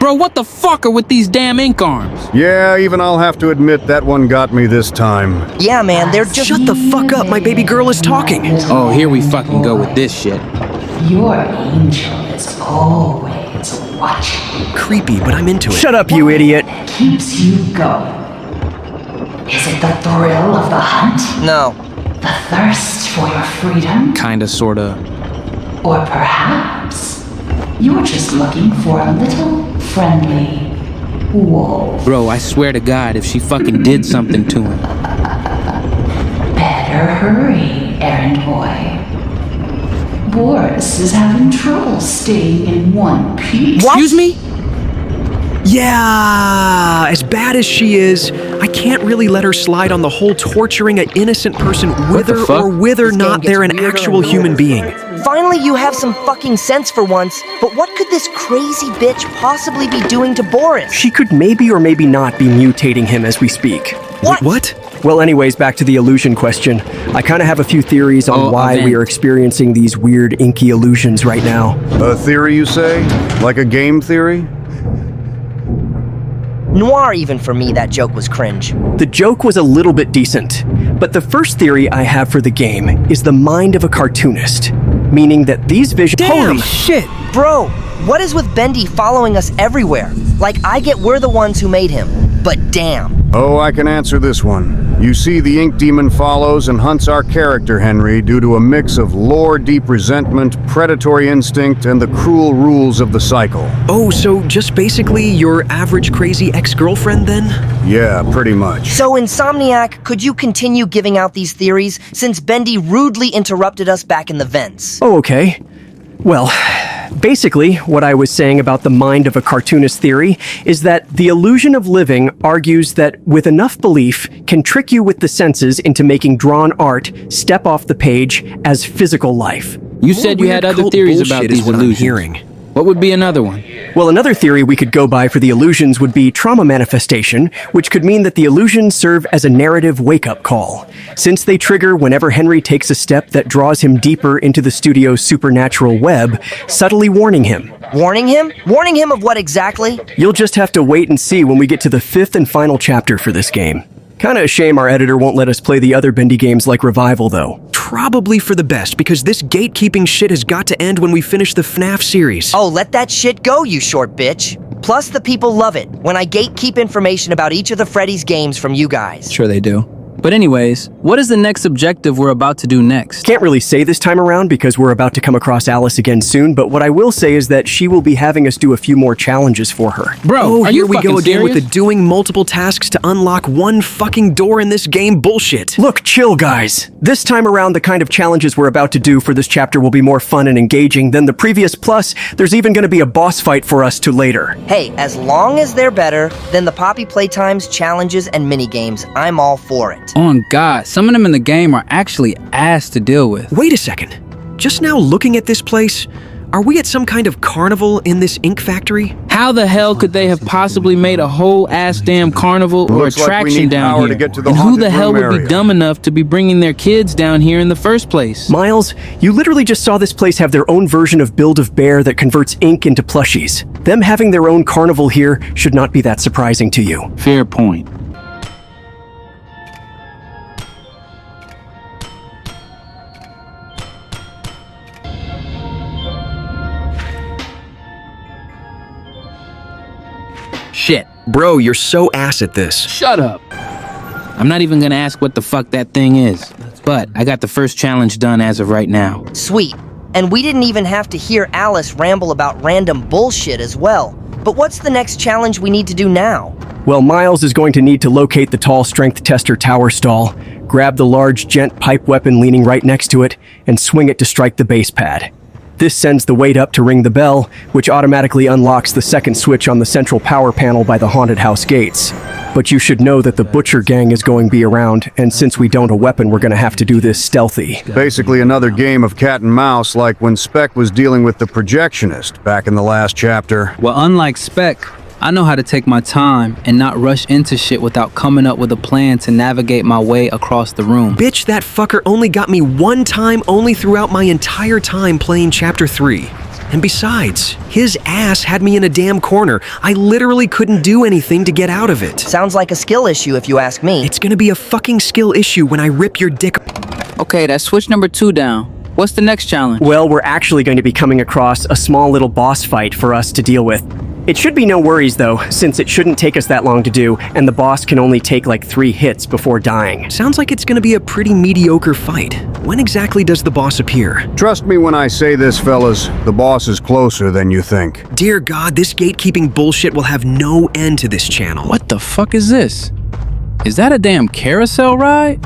Bro, what the fuck are with these damn ink arms? Yeah, even I'll have to admit that one got me this time. Yeah, man, they're just... Shut the fuck up, my baby girl is talking. Oh, here we fucking go with this shit. Your angel is always watching. Creepy, but I'm into it. Shut up, you idiot. Keeps you going. Is it the thrill of the hunt? No. The thirst for your freedom? Kinda, sorta. Or perhaps you're just looking for a little friendly wolf. Bro, I swear to God, if she fucking did something to him. Better hurry, errand boy. Boris is having trouble staying in one piece. Excuse me? Yeah, as bad as she is, I can't really let her slide on the whole torturing an innocent person whether or whether not they're an actual human being. Finally, you have some fucking sense for once, but what could this crazy bitch possibly be doing to Boris? She could maybe or maybe not be mutating him as we speak. What? Well, anyways, back to the illusion question. I kind of have a few theories on why we are experiencing these weird inky illusions right now. A theory, you say? Like a game theory? Noir, even for me, that joke was cringe. The joke was a little bit decent, but the first theory I have for the game is the mind of a cartoonist, meaning that these visions— Holy shit! Bro, what is with Bendy following us everywhere? Like, I get we're the ones who made him, but damn. Oh, I can answer this one. You see, the Ink Demon follows and hunts our character, Henry, due to a mix of lore-deep resentment, predatory instinct, and the cruel rules of the cycle. Oh, so just basically your average crazy ex-girlfriend then? Yeah, pretty much. So, Insomniac, could you continue giving out these theories since Bendy rudely interrupted us back in the vents? Oh, okay. Well, basically, what I was saying about the mind of a cartoonist theory is that the illusion of living argues that with enough belief can trick you with the senses into making drawn art step off the page as physical life. You said you had other theories about these illusions. What would be another one? Well, another theory we could go by for the illusions would be trauma manifestation, which could mean that the illusions serve as a narrative wake-up call, since they trigger whenever Henry takes a step that draws him deeper into the studio's supernatural web, subtly warning him. Warning him? Warning him of what exactly? You'll just have to wait and see when we get to the 5th and final chapter for this game. Kinda a shame our editor won't let us play the other Bendy games like Revival, though. Probably for the best, because this gatekeeping shit has got to end when we finish the FNAF series. Oh, let that shit go, you short bitch. Plus, the people love it when I gatekeep information about each of the Freddy's games from you guys. Sure they do. But anyways, what is the next objective we're about to do next? Can't really say this time around because we're about to come across Alice again soon, but what I will say is that she will be having us do a few more challenges for her. Bro, are here you we go fucking again with serious? the doing multiple tasks to unlock one fucking door in this game bullshit. Look, chill, guys. This time around, the kind of challenges we're about to do for this chapter will be more fun and engaging than the previous, plus, there's even gonna be a boss fight for us to later. Hey, as long as they're better than the Poppy Playtimes, challenges, and minigames, I'm all for it. On God, some of them in the game are actually ass to deal with. Wait a second. Just now looking at this place, are we at some kind of carnival in this ink factory? How the hell could they have possibly made a whole ass damn carnival or Looks like we attraction need down power here? to get to the And who haunted the hell room would be area. dumb enough to be bringing their kids down here in the first place? Miles, you literally just saw this place have their own version of Build-A-Bear that converts ink into plushies. Them having their own carnival here should not be that surprising to you. Fair point. Shit. Bro, you're so ass at this. Shut up. I'm not even gonna ask what the fuck that thing is, but I got the first challenge done as of right now. Sweet. And we didn't even have to hear Alice ramble about random bullshit as well. But what's the next challenge we need to do now? Well, Miles is going to need to locate the tall strength tester tower stall, grab the large gent pipe weapon leaning right next to it, and swing it to strike the base pad. This sends the weight up to ring the bell, which automatically unlocks the second switch on the central power panel by the haunted house gates. But you should know that the Butcher gang is going to be around, and since we don't have a weapon, we're going to have to do this stealthy. Basically another game of cat and mouse like when Spec was dealing with the projectionist back in the last chapter. Well, unlike Spec, I know how to take my time and not rush into shit without coming up with a plan to navigate my way across the room. Bitch, that fucker only got me one time only throughout my entire time playing Chapter 3. And besides, his ass had me in a damn corner. I literally couldn't do anything to get out of it. Sounds like a skill issue if you ask me. It's gonna be a fucking skill issue when I rip your dick. Okay, that's switch number 2 down. What's the next challenge? Well, we're actually going to be coming across a small little boss fight for us to deal with. It should be no worries though, since it shouldn't take us that long to do, and the boss can only take like 3 hits before dying. Sounds like it's gonna be a pretty mediocre fight. When exactly does the boss appear? Trust me when I say this, fellas. The boss is closer than you think. Dear God, this gatekeeping bullshit will have no end to this channel. What the fuck is this? Is that a damn carousel ride?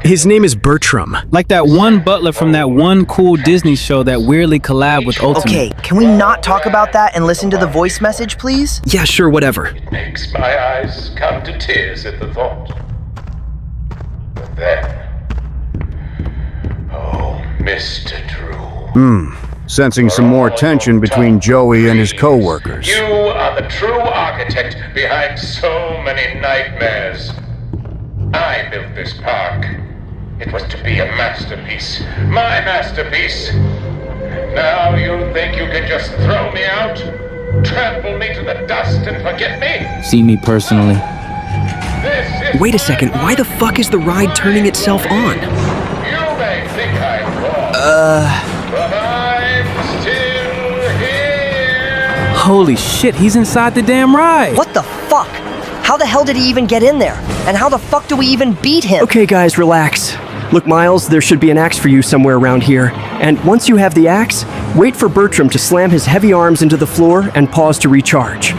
His name is Bertram. Like that one butler from that one cool Disney show that weirdly collabed with Ultimate. Okay, can we not talk about that and listen to the voice message, please? Yeah, sure, whatever. Makes my eyes come to tears at the thought. But then, oh, Mr. Drew. Sensing some more tension between Joey and his co-workers. You are the true architect behind so many nightmares. I built this park. It was to be a masterpiece. My masterpiece. Now you think you can just throw me out? Trample me to the dust and forget me? See me personally. This is Wait a second, why the fuck is the ride turning itself on? You may think I'm wrong. But I'm still here. Holy shit, he's inside the damn ride. What the fuck? How the hell did he even get in there? And how the fuck do we even beat him? Okay guys, relax. Look, Miles, there should be an axe for you somewhere around here. And once you have the axe, wait for Bertram to slam his heavy arms into the floor and pause to recharge.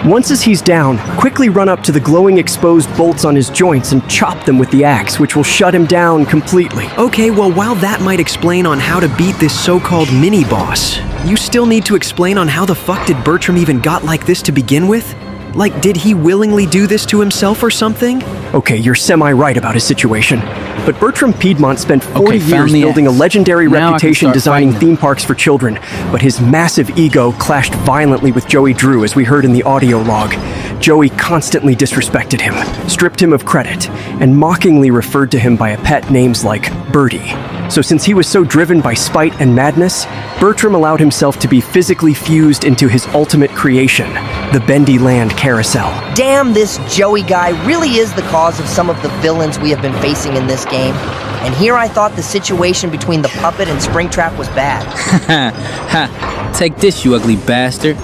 Once as he's down, quickly run up to the glowing exposed bolts on his joints and chop them with the axe, which will shut him down completely. Okay, well, while that might explain on how to beat this so-called mini-boss, you still need to explain on how the fuck did Bertram even got like this to begin with? Like, did he willingly do this to himself or something? Okay, you're semi-right about his situation. But Bertram Piedmont spent 40 years the building a axe. legendary Now I can reputation start designing fighting theme parks for children. But his massive ego clashed violently with Joey Drew, as we heard in the audio log. Joey constantly disrespected him, stripped him of credit, and mockingly referred to him by pet names like Birdie. So since he was so driven by spite and madness, Bertram allowed himself to be physically fused into his ultimate creation, the Bendy Land Carousel. Damn, this Joey guy really is the cause of some of the villains we have been facing in this game. And here I thought the situation between the puppet and Springtrap was bad. Ha, take this, you ugly bastard.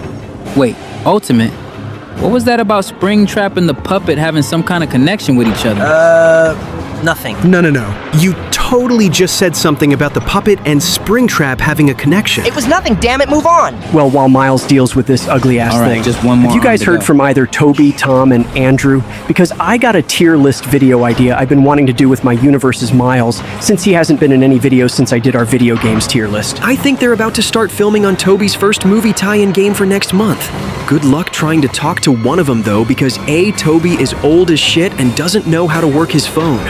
Wait, Ultimate? What was that about Springtrap and the puppet having some kind of connection with each other? Nothing. No. You totally just said something about the puppet and Springtrap having a connection. It was nothing, damn it, move on! Well, while Miles deals with this ugly-ass All right, thing, just one more have you guys arm to heard go. from either Toby, Tom, and Andrew? Because I got a tier list video idea I've been wanting to do with my Universe's Miles, since he hasn't been in any videos since I did our video games tier list. I think they're about to start filming on Toby's first movie tie-in game for next month. Good luck trying to talk to one of them though, because A, Toby is old as shit and doesn't know how to work his phone.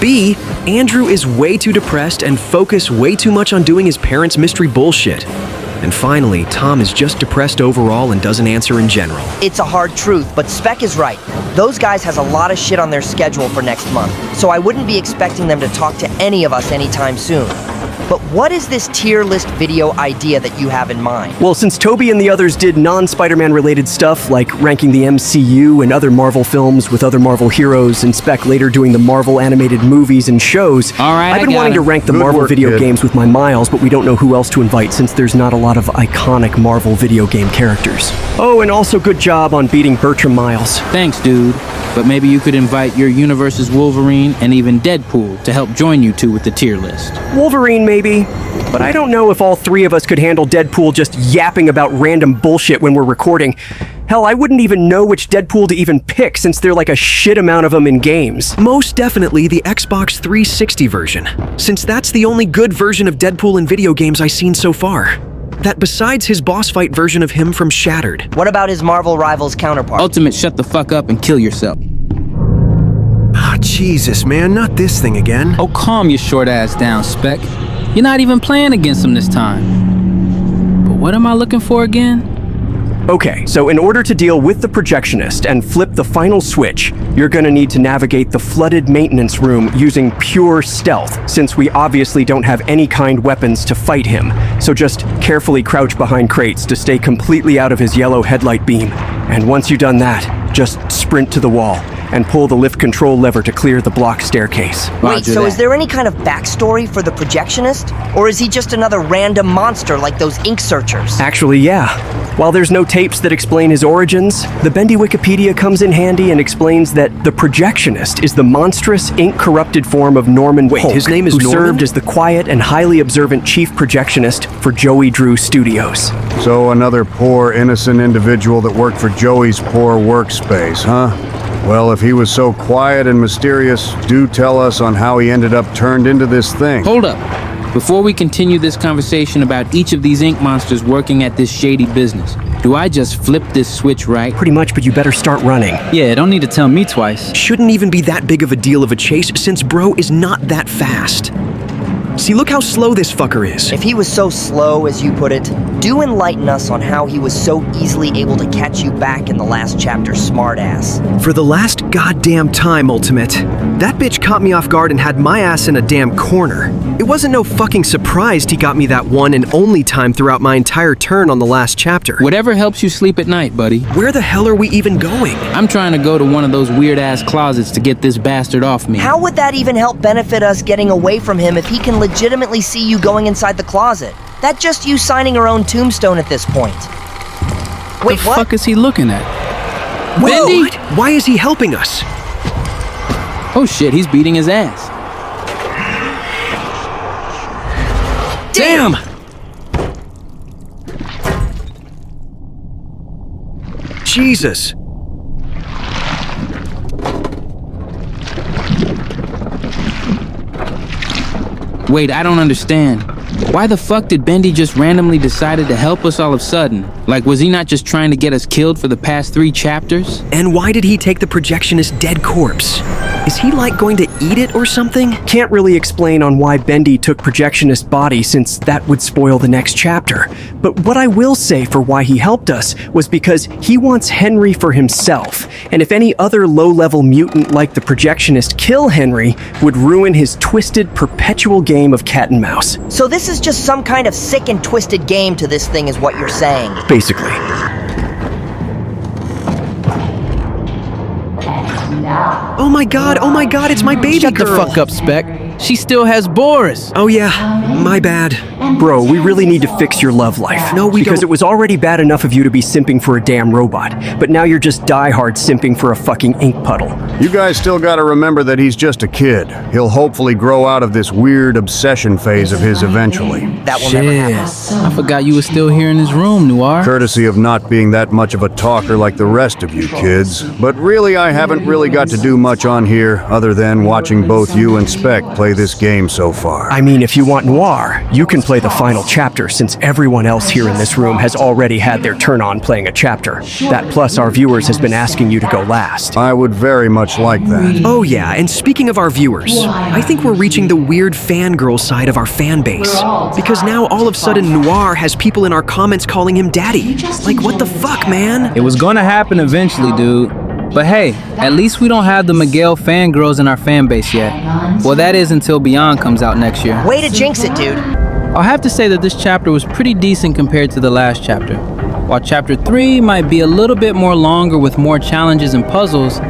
B, Andrew is way too depressed and focused way too much on doing his parents' mystery bullshit. And finally, Tom is just depressed overall and doesn't answer in general. It's a hard truth, but Spec is right. Those guys has a lot of shit on their schedule for next month, so I wouldn't be expecting them to talk to any of us anytime soon. But what is this tier list video idea that you have in mind? Well, since Toby and the others did non-Spider-Man related stuff, like ranking the MCU and other Marvel films with other Marvel heroes, and Spec later doing the Marvel animated movies and shows, All right, I've been wanting to rank the Good Marvel work, video kid. games with my Miles, but we don't know who else to invite since there's not a lot of iconic Marvel video game characters. Oh, and also good job on beating Bertram Miles. Thanks, dude. But maybe you could invite your Universe's Wolverine and even Deadpool to help join you two with the tier list. Wolverine, maybe. But I don't know if all 3 of us could handle Deadpool just yapping about random bullshit when we're recording. Hell, I wouldn't even know which Deadpool to even pick since there are like a shit amount of them in games. Most definitely the Xbox 360 version, since that's the only good version of Deadpool in video games I've seen so far. That besides his boss fight version of him from Shattered. What about his Marvel Rivals counterpart? Ultimate, shut the fuck up and kill yourself. Ah, Jesus, man, not this thing again. Oh, calm your short ass down, Spec. You're not even playing against him this time. But what am I looking for again? Okay, so in order to deal with the projectionist and flip the final switch, you're gonna need to navigate the flooded maintenance room using pure stealth, since we obviously don't have any kind weapons to fight him. So just carefully crouch behind crates to stay completely out of his yellow headlight beam. And once you've done that, just sprint to the wall and pull the lift control lever to clear the block staircase. Wait, so is there any kind of backstory for the projectionist? Or is he just another random monster like those ink searchers? Actually, yeah. While there's no tapes that explain his origins, the Bendy Wikipedia comes in handy and explains that the projectionist is the monstrous, ink-corrupted form of Norman Polk, his name is who Norman? served as the quiet and highly observant chief projectionist for Joey Drew Studios. So another poor, innocent individual that worked for Joey's poor workspace, huh? Well, if he was so quiet and mysterious, do tell us on how he ended up turned into this thing. Hold up. Before we continue this conversation about each of these ink monsters working at this shady business, do I just flip this switch right? Pretty much, but you better start running. Yeah, don't need to tell me twice. Shouldn't even be that big of a deal of a chase since bro is not that fast. See, look how slow this fucker is. If he was so slow, as you put it, do enlighten us on how he was so easily able to catch you back in the last chapter, smartass. For the last goddamn time, Ultimate, that bitch caught me off guard and had my ass in a damn corner. It wasn't no fucking surprise he got me that one and only time throughout my entire turn on the last chapter. Whatever helps you sleep at night, buddy. Where the hell are we even going? I'm trying to go to one of those weird-ass closets to get this bastard off me. How would that even help benefit us getting away from him if he can legitimately see you going inside the closet? That's just you signing your own tombstone at this point. Wait, the what? fuck is he looking at? Whoa, Bendy? what? Why is he helping us? Oh shit, he's beating his ass. Damn! Jesus. Wait, I don't understand. Why the fuck did Bendy just randomly decided to help us all of a sudden? Like, was he not just trying to get us killed for the past 3 chapters? And why did he take the projectionist's dead corpse? Is he like going to eat it or something? Can't really explain on why Bendy took projectionist's body since that would spoil the next chapter. But what I will say for why he helped us was because he wants Henry for himself. And if any other low-level mutant like the projectionist kill Henry, would ruin his twisted, perpetual game of cat and mouse. So this is just some kind of sick and twisted game to this thing is what you're saying. Basically. Oh my god, it's my baby Shut girl. the fuck up, Spec. She still has Boris. Oh yeah, my bad. Bro, we really need to fix your love life. No, we because don't. it was already bad enough of you to be simping for a damn robot, but now you're just diehard simping for a fucking ink puddle. You guys still gotta remember that he's just a kid. He'll hopefully grow out of this weird obsession phase of his eventually. That will never happen. I forgot you were still here in this room, Noir. Courtesy of not being that much of a talker like the rest of you kids. But really, I haven't really got to do much on here other than watching both you and Spec play this game so far. I mean, if you want Noir, you can play the final chapter since everyone else here in this room has already had their turn on playing a chapter. That plus our viewers has been asking you to go last. I would very much like that. Oh yeah, and speaking of our viewers, I think we're reaching the weird fangirl side of our fan base. Because now all of a sudden Noir has people in our comments calling him daddy. Like what the fuck, man? It was gonna happen eventually, dude. But hey, at least we don't have the Miguel fangirls in our fan base yet. Well, that is until Beyond comes out next year. Way to jinx it, dude. I'll have to say that this chapter was pretty decent compared to the last chapter. While chapter 3 might be a little bit more longer with more challenges and puzzles,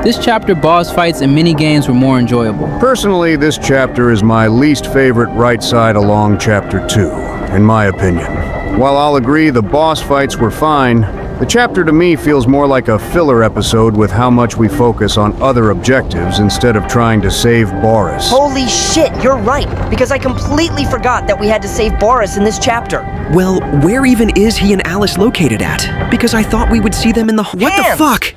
this chapter boss fights and mini games were more enjoyable. Personally, this chapter is my least favorite right side along chapter 2, in my opinion. While I'll agree the boss fights were fine, the chapter to me feels more like a filler episode with how much we focus on other objectives instead of trying to save Boris. Holy shit, you're right, because I completely forgot that we had to save Boris in this chapter. Well, where even is he and Alice located at? Because I thought we would see them in the... What the fuck?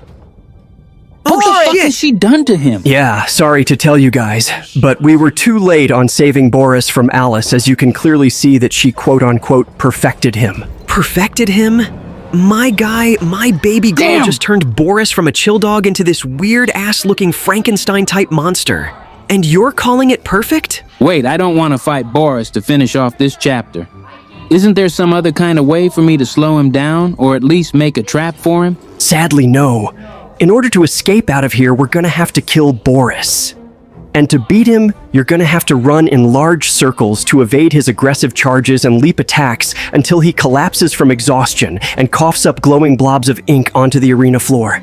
What the fuck has she done to him? Yeah, sorry to tell you guys, but we were too late on saving Boris from Alice, as you can clearly see that she quote-unquote perfected him. Perfected him? My guy, my baby girl just turned Boris from a chill dog into this weird-ass-looking Frankenstein-type monster. And you're calling it perfect? Wait, I don't want to fight Boris to finish off this chapter. Isn't there some other kind of way for me to slow him down, or at least make a trap for him? Sadly, no. In order to escape out of here, we're gonna have to kill Boris. And to beat him, you're gonna have to run in large circles to evade his aggressive charges and leap attacks until he collapses from exhaustion and coughs up glowing blobs of ink onto the arena floor.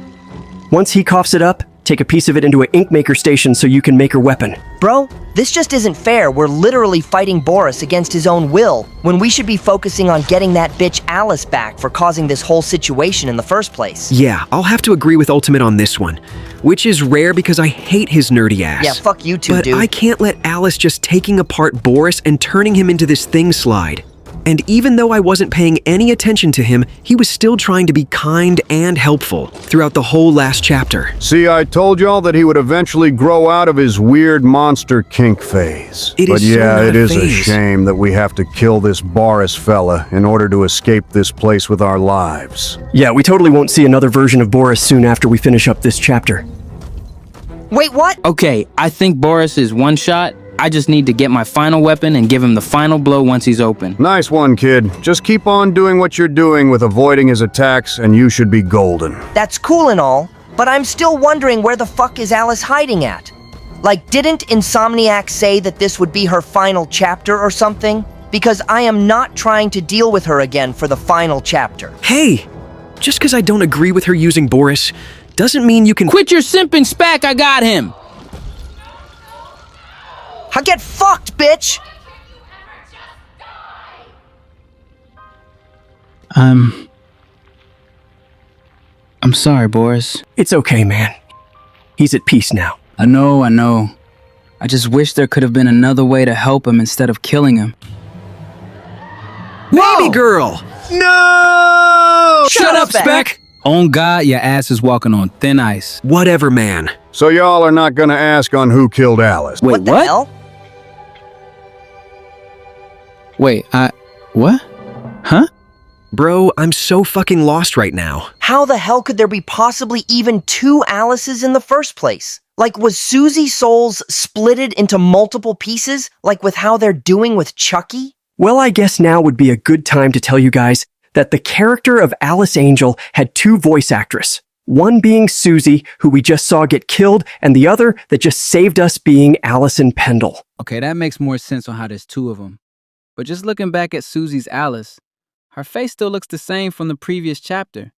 Once he coughs it up, take a piece of it into an ink maker station so you can make your weapon. Bro, this just isn't fair. We're literally fighting Boris against his own will, when we should be focusing on getting that bitch Alice back for causing this whole situation in the first place. Yeah, I'll have to agree with Ultimate on this one, which is rare because I hate his nerdy ass. Yeah, fuck you too, dude. But I can't let Alice just taking apart Boris and turning him into this thing slide. And even though I wasn't paying any attention to him, he was still trying to be kind and helpful throughout the whole last chapter. See, I told y'all that he would eventually grow out of his weird monster kink phase. It is a shame that we have to kill this Boris fella in order to escape this place with our lives. Yeah, we totally won't see another version of Boris soon after we finish up this chapter. Wait, what? Okay, I think Boris is one shot. I just need to get my final weapon and give him the final blow once he's open. Nice one, kid. Just keep on doing what you're doing with avoiding his attacks and you should be golden. That's cool and all, but I'm still wondering where the fuck is Alice hiding at? Like, didn't Insomniac say that this would be her final chapter or something? Because I am not trying to deal with her again for the final chapter. Hey, just because I don't agree with her using Boris doesn't mean you can— Quit your simping, Spack, I got him! I get fucked, bitch! I'm sorry, Boris. It's okay, man. He's at peace now. I know. I just wish there could have been another way to help him instead of killing him. Baby girl! No! Shut up, Speck! On God, your ass is walking on thin ice. Whatever, man. So y'all are not gonna ask on who killed Alice. Wait, What the hell? Wait, what? Huh? Bro, I'm so fucking lost right now. How the hell could there be possibly even two Alices in the first place? Like, was Susie Souls splitted into multiple pieces, like with how they're doing with Chucky? Well, I guess now would be a good time to tell you guys that the character of Alice Angel had two voice actresses. One being Susie, who we just saw get killed, and the other that just saved us being Allison Pendle. Okay, that makes more sense on how there's two of them. But just looking back at Susie's Alice, her face still looks the same from the previous chapter.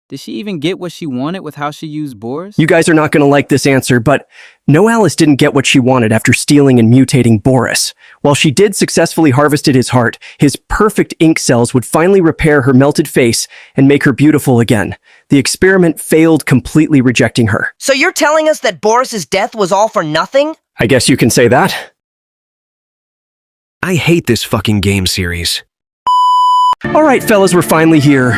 Did she even get what she wanted with how she used Boris? You guys are not going to like this answer, but no, Alice didn't get what she wanted after stealing and mutating Boris. While she did successfully harvested his heart, his perfect ink cells would finally repair her melted face and make her beautiful again. The experiment failed, completely rejecting her. So you're telling us that Boris's death was all for nothing? I guess you can say that. I hate this fucking game series. All right, fellas, we're finally here.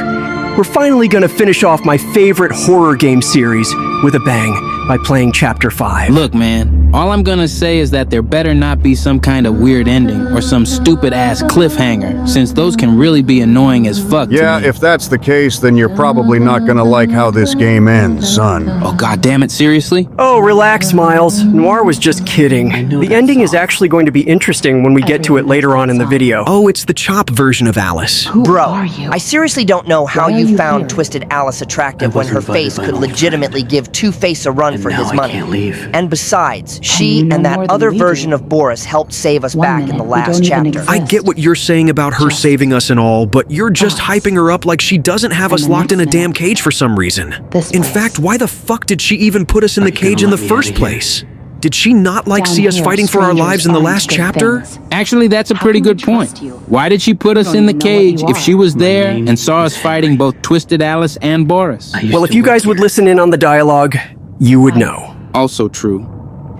We're finally gonna finish off my favorite horror game series with a bang by playing Chapter 5. Look, man, all I'm gonna say is that there better not be some kind of weird ending or some stupid-ass cliffhanger, since those can really be annoying as fuck Yeah, to me. if that's the case, then you're probably not gonna like how this game ends, son. Oh, goddammit, seriously? Oh, relax, Miles. Noir was just kidding. The ending is actually going to be interesting when we get to it later on in the video. Oh, it's the chop version of Alice. Bro, I seriously don't know how you found Twisted Alice attractive when her face could legitimately give Two-Face a run for his money. And besides, she and that other version of Boris helped save us back in the last chapter. I get what you're saying about her saving us and all, but you're just hyping her up like she doesn't have us locked in a damn cage for some reason. In fact, why the fuck did she even put us in the cage in the first place? Did she not see us fighting for our lives in the last chapter? Actually, that's a pretty good point. Why did she put us in the cage if she was there and saw us fighting both Twisted Alice and Boris? Well, if you guys would listen in on the dialogue, you would know. Also true.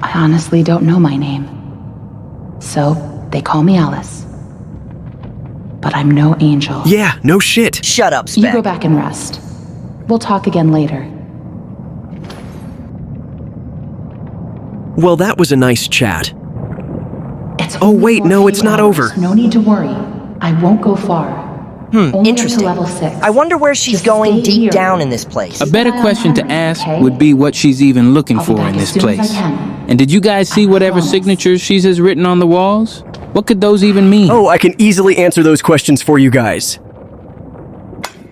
I honestly don't know my name. So, they call me Alice. But I'm no angel. Yeah, no shit. Shut up, Speck. You go back and rest. We'll talk again later. Well, that was a nice chat. Oh wait, no, it's not over. No need to worry. I won't go far. Interesting. Level 6. I wonder where she's going deep down in this place. A better question to ask would be what she's even looking for in this place. And did you guys see whatever signatures she has written on the walls? What could those even mean? Oh, I can easily answer those questions for you guys.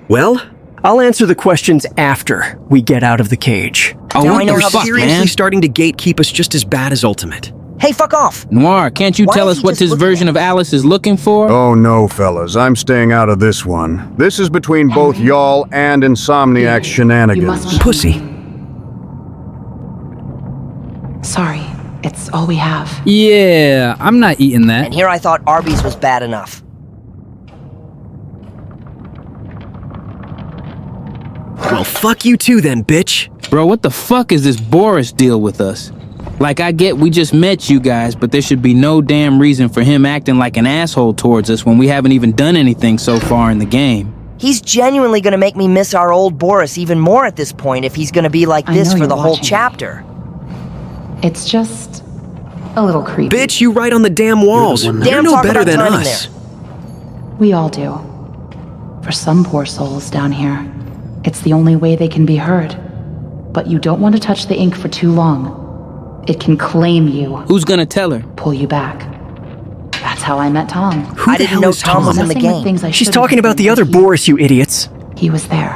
Well, I'll answer the questions after we get out of the cage. oh, Now I know you're how this seriously man. starting to gatekeep us just as bad as Ultimate. Hey, fuck off! Noir, can't you Why tell is us he what just this looking version at of Alice is looking for? Oh no, fellas, I'm staying out of this one. This is between both y'all and Insomniac's shenanigans. Pussy. Sorry, it's all we have. Yeah, I'm not eating that. And here I thought Arby's was bad enough. Well, fuck you too then, bitch. Bro, what the fuck is this Boris deal with us? Like, I get we just met you guys, but there should be no damn reason for him acting like an asshole towards us when we haven't even done anything so far in the game. He's genuinely gonna make me miss our old Boris even more at this point if he's gonna be like I this know for you're the whole watching. chapter. It's just a little creepy. Bitch, you write on the damn walls. You're Damn, no talk better about than timing us. We all do. For some poor souls down here, it's the only way they can be heard. But you don't want to touch the ink for too long. It can claim you. Who's gonna tell her? Pull you back. That's how I met Tom. Who I the didn't hell know is Tom was in the Messing with game. things I She's shouldn't talking have about been, the other but Boris, you idiots. He was there.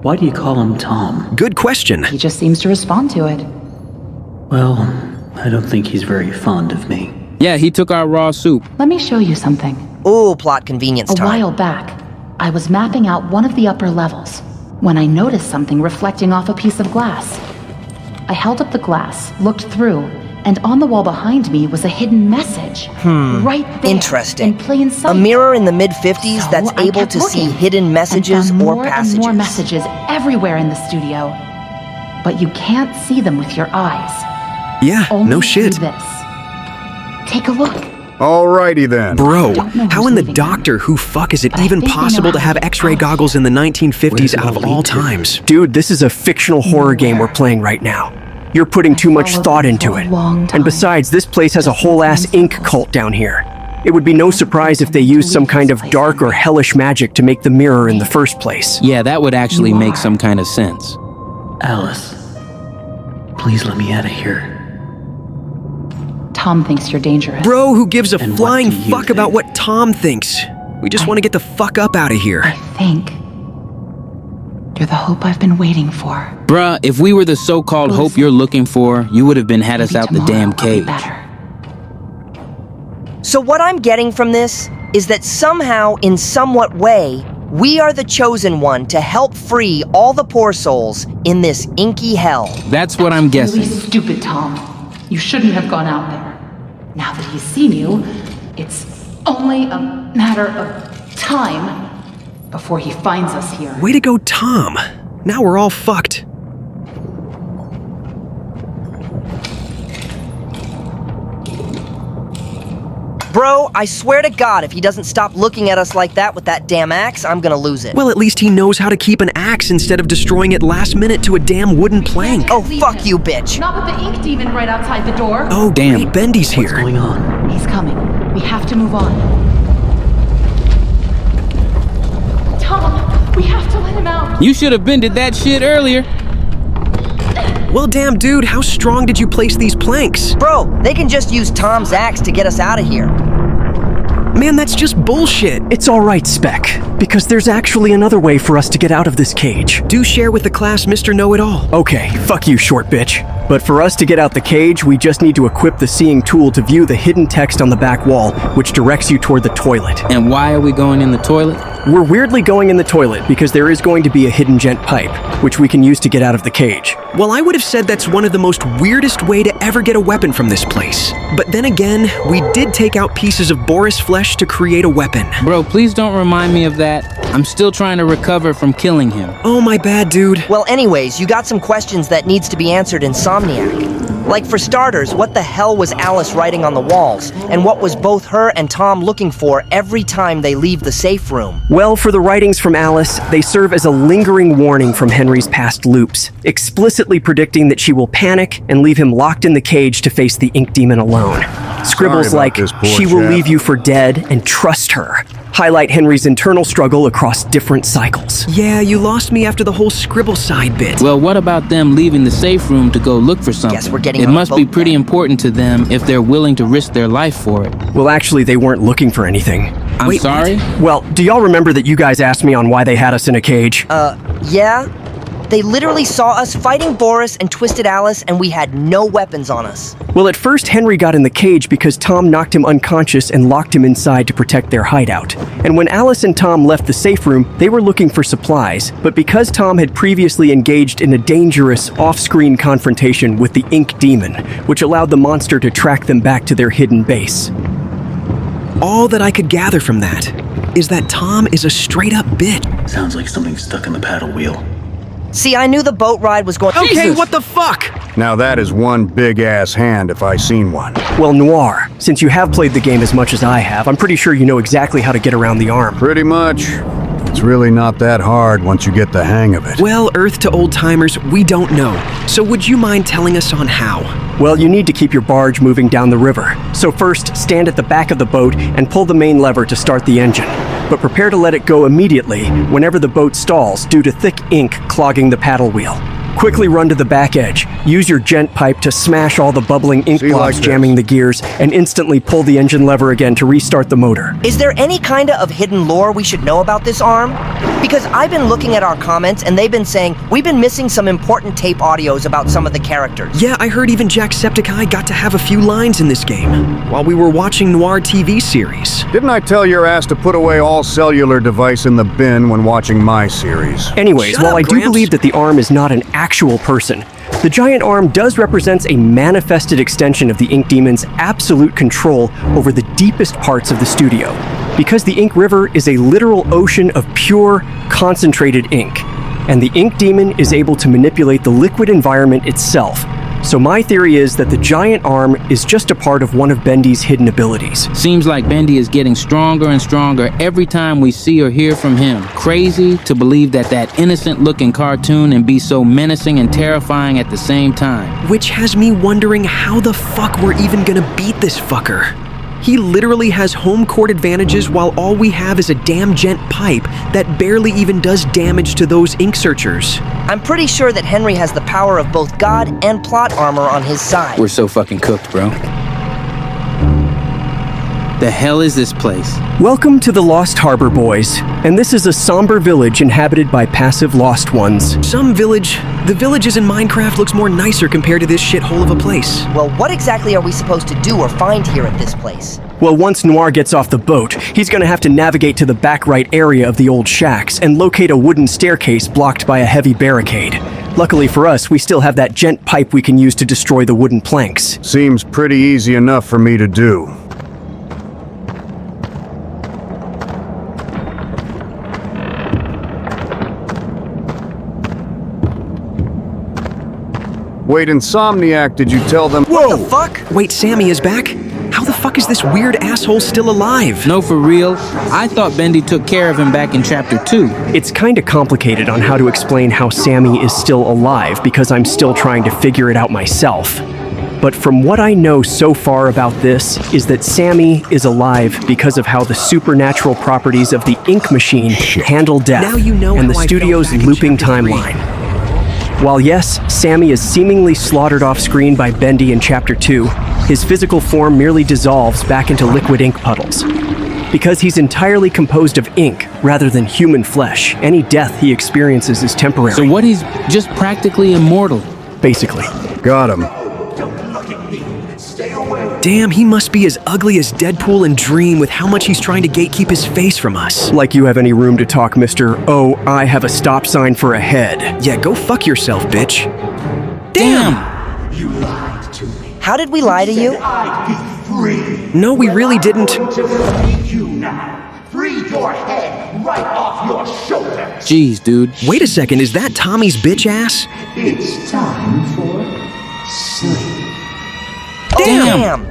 Why do you call him Tom? Good question. He just seems to respond to it. Well, I don't think he's very fond of me. Yeah, he took our raw soup. Let me show you something. Ooh, plot convenience A time. while back, I was mapping out one of the upper levels when I noticed something reflecting off a piece of glass. I held up the glass, looked through, and on the wall behind me was a hidden message. Right there. Interesting. In plain sight. A mirror in the mid-50s So that's I able kept to see looking hidden messages and found or more passages. And more messages everywhere in the studio. But you can't see them with your eyes. Yeah, Only no shit. through this. Take a look. Alrighty then. Bro, don't know how who's in the leaving Doctor Who fuck is it But I even think we know possible to how have to get X-ray out. goggles in the 1950s Where's it out of all all lead to? times? Dude, this is a fictional horror game we're playing right now. You're putting too much followed thought them into for a it. long time. And besides, this place has a whole ass ink cult down here. It would be no surprise if they used some kind of dark or hellish magic to make the mirror in the first place. Yeah, that would actually You make are. some kind of sense. Alice, please let me out of here. Tom thinks you're dangerous. Bro, who gives a And what flying do you fuck about think? what Tom thinks? We just want to get the fuck up out of here. I think you're the hope I've been waiting for. Bruh, if we were the so-called hope you're looking for, you would have been had us Maybe out the damn tomorrow will be cage. better. So what I'm getting from this is that somehow, in somewhat way, we are the chosen one to help free all the poor souls in this inky hell. That's what I'm Really guessing. stupid, Tom. You shouldn't have gone out there. Now that he's seen you, it's only a matter of time before he finds us here. Way to go, Tom. Now we're all fucked. Bro, I swear to God, if he doesn't stop looking at us like that with that damn axe, I'm gonna lose it. Well, at least he knows how to keep an axe instead of destroying it last minute to a damn wooden plank. Oh, fuck you, bitch. Not with the ink demon right outside the door. Oh, Damn. great, Bendy's here. What's going on? He's coming. We have to move on. Tom, we have to let him out. You should have bended that shit earlier. Well, damn, dude, how strong did you place these planks? Bro, they can just use Tom's axe to get us out of here. Man, that's just bullshit. It's alright, Spec, because there's actually another way for us to get out of this cage. Do share with the class, Mr. Know-It-All. Okay, fuck you, short bitch. But for us to get out the cage, we just need to equip the seeing tool to view the hidden text on the back wall, which directs you toward the toilet. And why are we going in the toilet? We're weirdly going in the toilet because there is going to be a hidden gent pipe, which we can use to get out of the cage. Well, I would have said that's one of the most weirdest way to ever get a weapon from this place. But then again, we did take out pieces of Boris flesh to create a weapon. Bro, please don't remind me of that. I'm still trying to recover from killing him. Oh, my bad, dude. Well, anyways, you got some questions that needs to be answered in Insomniac. Like, for starters, what the hell was Alice writing on the walls? And what was both her and Tom looking for every time they leave the safe room? Well, for the writings from Alice, they serve as a lingering warning from Henry's past loops, explicitly predicting that she will panic and leave him locked in the cage to face the ink demon alone. Scribbles about like, this poor she will chap. leave you for dead and trust her. highlight Henry's internal struggle across different cycles. Yeah, you lost me after the whole scribble side bit. Well, what about them leaving the safe room to go look for something? Guess we're getting it on a must be boat pretty important to them if they're willing to risk their life for it. Well, actually, they weren't looking for anything. I'm sorry? Well, do y'all remember that you guys asked me on why they had us in a cage? Yeah? They literally saw us fighting Boris and Twisted Alice, and we had no weapons on us. Well, at first, Henry got in the cage because Tom knocked him unconscious and locked him inside to protect their hideout. And when Alice and Tom left the safe room, they were looking for supplies, but because Tom had previously engaged in a dangerous, off-screen confrontation with the Ink Demon, which allowed the monster to track them back to their hidden base. All that I could gather from that is that Tom is a straight-up bit. Sounds like something's stuck in the paddle wheel. See, I knew the boat ride was going— Okay, what the fuck? Now that is one big-ass hand if I seen one. Well, Noir, since you have played the game as much as I have, I'm pretty sure you know exactly how to get around the arm. Pretty much. It's really not that hard once you get the hang of it. Well, Earth to old-timers, we don't know. So would you mind telling us on how? Well, you need to keep your barge moving down the river. So first, stand at the back of the boat and pull the main lever to start the engine. But prepare to let it go immediately whenever the boat stalls due to thick ink clogging the paddle wheel. Quickly run to the back edge, use your gent pipe to smash all the bubbling ink blobs jamming the gears, and instantly pull the engine lever again to restart the motor. Is there any kinda of hidden lore we should know about this arm? Because I've been looking at our comments and they've been saying we've been missing some important tape audios about some of the characters. Yeah, I heard even Jacksepticeye got to have a few lines in this game while we were watching Noir TV series. Didn't I tell your ass to put away all cellular device in the bin when watching my series? Anyways, while I do believe that the arm is not an actual person, the giant arm does represent a manifested extension of the Ink Demon's absolute control over the deepest parts of the studio, because the Ink River is a literal ocean of pure, concentrated ink, and the Ink Demon is able to manipulate the liquid environment itself. So my theory is that the giant arm is just a part of one of Bendy's hidden abilities. Seems like Bendy is getting stronger and stronger every time we see or hear from him. Crazy to believe that that innocent-looking cartoon and be so menacing and terrifying at the same time. Which has me wondering how the fuck we're even gonna beat this fucker. He literally has home court advantages while all we have is a damn gent pipe that barely even does damage to those ink searchers. I'm pretty sure that Henry has the power of both God and plot armor on his side. We're so fucking cooked, bro. The hell is this place? Welcome to the Lost Harbor, boys. And this is a somber village inhabited by passive lost ones. The villages in Minecraft looks more nicer compared to this shithole of a place. Well, what exactly are we supposed to do or find here at this place? Well, once Noir gets off the boat, he's gonna have to navigate to the back right area of the old shacks and locate a wooden staircase blocked by a heavy barricade. Luckily for us, we still have that gent pipe we can use to destroy the wooden planks. Seems pretty easy enough for me to do. Wait, Insomniac, did you tell them— Whoa! What the fuck? Wait, Sammy is back? How the fuck is this weird asshole still alive? No, for real. I thought Bendy took care of him back in Chapter 2. It's kinda complicated on how to explain how Sammy is still alive because I'm still trying to figure it out myself. But from what I know so far about this is that Sammy is alive because of how the supernatural properties of the ink machine handle death Now you know and the how I studio's felt back in looping Chapter 3. timeline. While yes, Sammy is seemingly slaughtered off-screen by Bendy in Chapter 2, his physical form merely dissolves back into liquid ink puddles. Because he's entirely composed of ink rather than human flesh, any death he experiences is temporary. So what, he's just practically immortal? Basically. Got him. Damn, he must be as ugly as Deadpool in Dream with how much he's trying to gatekeep his face from us. Like you have any room to talk, Mr. Oh, I have a stop sign for a head. Yeah, go fuck yourself, bitch. Damn! You lied to me. How did we lie to you? I'd be free. No, we really didn't. To free you now. Free your head right off your shoulders. Jeez, dude. Wait a second, is that Tommy's bitch ass? It's time for sleep. Damn!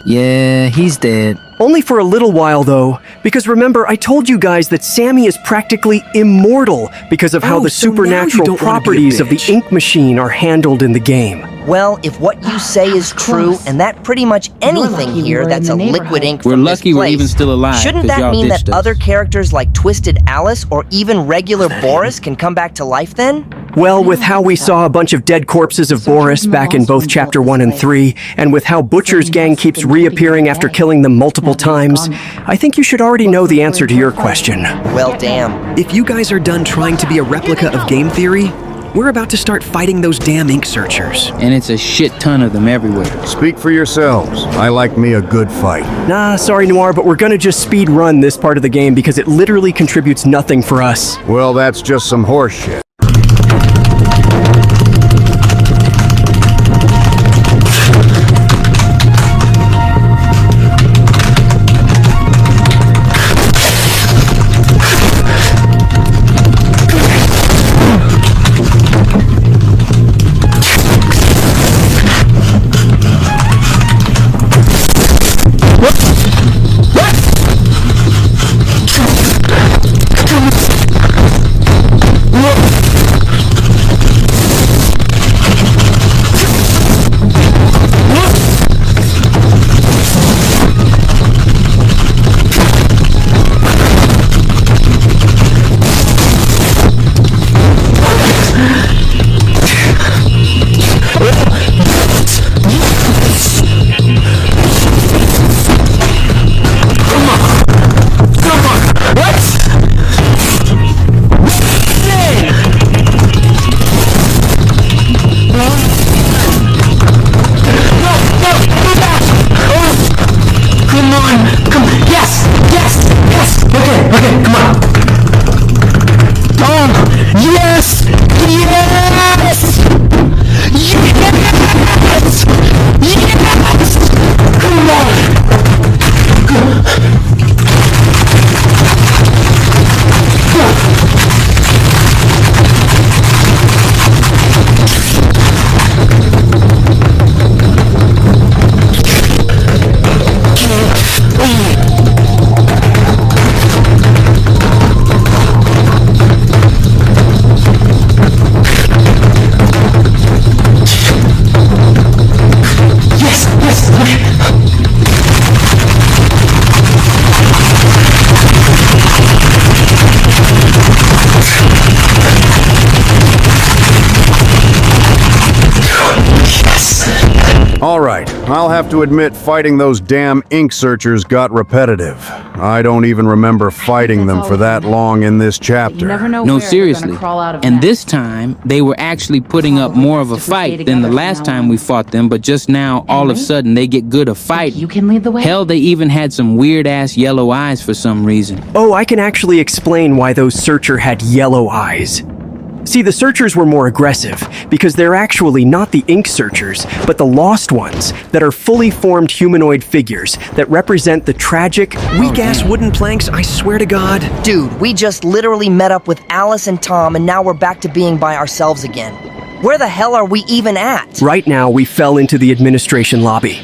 Yeah, he's dead. Only for a little while, though, because remember, I told you guys that Sammy is practically immortal because of how the supernatural properties of the ink machine are handled in the game. Well, if what you say is true, and that pretty much anything here that's a liquid ink We're from lucky this we're place, even still alive, shouldn't 'cause that y'all mean that ditched us. other characters like Twisted Alice or even regular Boris can come back to life then? Well, with how we saw a bunch of dead corpses of Boris back in both Chapter 1 and 3, and with how Butcher's gang keeps reappearing after killing them multiple times, I think you should already know the answer to your question. Well, damn. If you guys are done trying to be a replica of game theory, we're about to start fighting those damn ink searchers. And it's a shit ton of them everywhere. Speak for yourselves. I like me a good fight. Nah, sorry Noir, but we're gonna just speed run this part of the game because it literally contributes nothing for us. Well, that's just some horse shit. All right, I'll have to admit fighting those damn ink searchers got repetitive. I don't even remember fighting them for that long in this chapter. No, seriously. And this time, they were actually putting up more of a fight than the last time we fought them, but just now, all of a sudden, they get good at fighting. You can lead the way. Hell, they even had some weird-ass yellow eyes for some reason. Oh, I can actually explain why those searcher had yellow eyes. See, the searchers were more aggressive because they're actually not the ink searchers, but the lost ones that are fully formed humanoid figures that represent the tragic, weak-ass wooden planks, I swear to God. Dude, we just literally met up with Alice and Tom and now we're back to being by ourselves again. Where the hell are we even at? Right now, we fell into the administration lobby.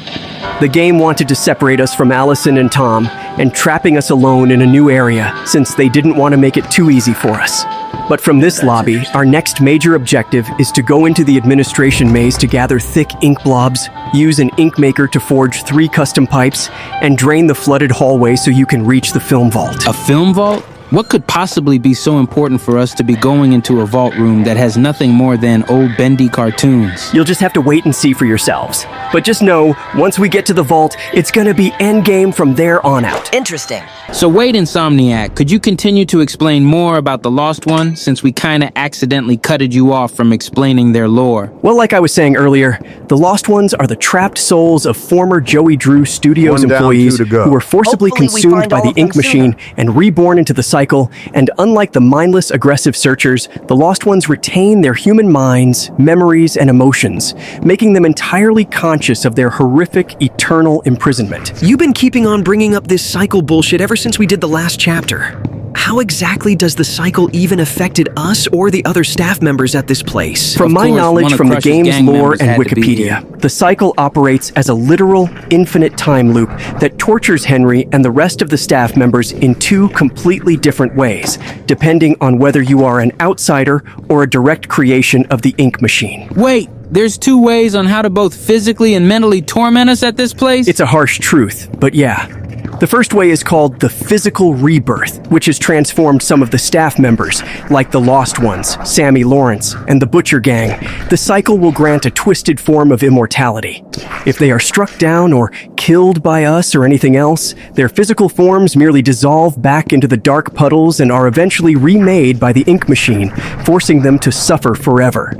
The game wanted to separate us from Allison and Tom and trapping us alone in a new area since they didn't want to make it too easy for us. But from this lobby, our next major objective is to go into the administration maze to gather thick ink blobs, use an ink maker to forge 3 custom pipes, and drain the flooded hallway so you can reach the film vault. A film vault? What could possibly be so important for us to be going into a vault room that has nothing more than old Bendy cartoons? You'll just have to wait and see for yourselves. But just know, once we get to the vault, it's gonna be endgame from there on out. Interesting. So wait, Insomniac, could you continue to explain more about the Lost One, since we kinda accidentally cutted you off from explaining their lore? Well, like I was saying earlier, the Lost Ones are the trapped souls of former Joey Drew Studios employees who were forcibly consumed by the ink machine and reborn into the cycle, and unlike the mindless, aggressive searchers, the Lost Ones retain their human minds, memories, and emotions, making them entirely conscious of their horrific, eternal imprisonment. You've been keeping on bringing up this cycle bullshit ever since we did the last chapter. how exactly does the cycle even affected us or the other staff members at this place? From my course, one knowledge of from the Crush's game's gang lore members and had to be Wikipedia, the cycle operates as a literal, infinite time loop that tortures Henry and the rest of the staff members in two completely different ways, depending on whether you are an outsider or a direct creation of the ink machine. Wait, there's two ways on how to both physically and mentally torment us at this place? It's a harsh truth, but yeah. The first way is called the physical rebirth, which has transformed some of the staff members, like the Lost Ones, Sammy Lawrence, and the Butcher Gang. The cycle will grant a twisted form of immortality. If they are struck down or killed by us or anything else, their physical forms merely dissolve back into the dark puddles and are eventually remade by the ink machine, forcing them to suffer forever.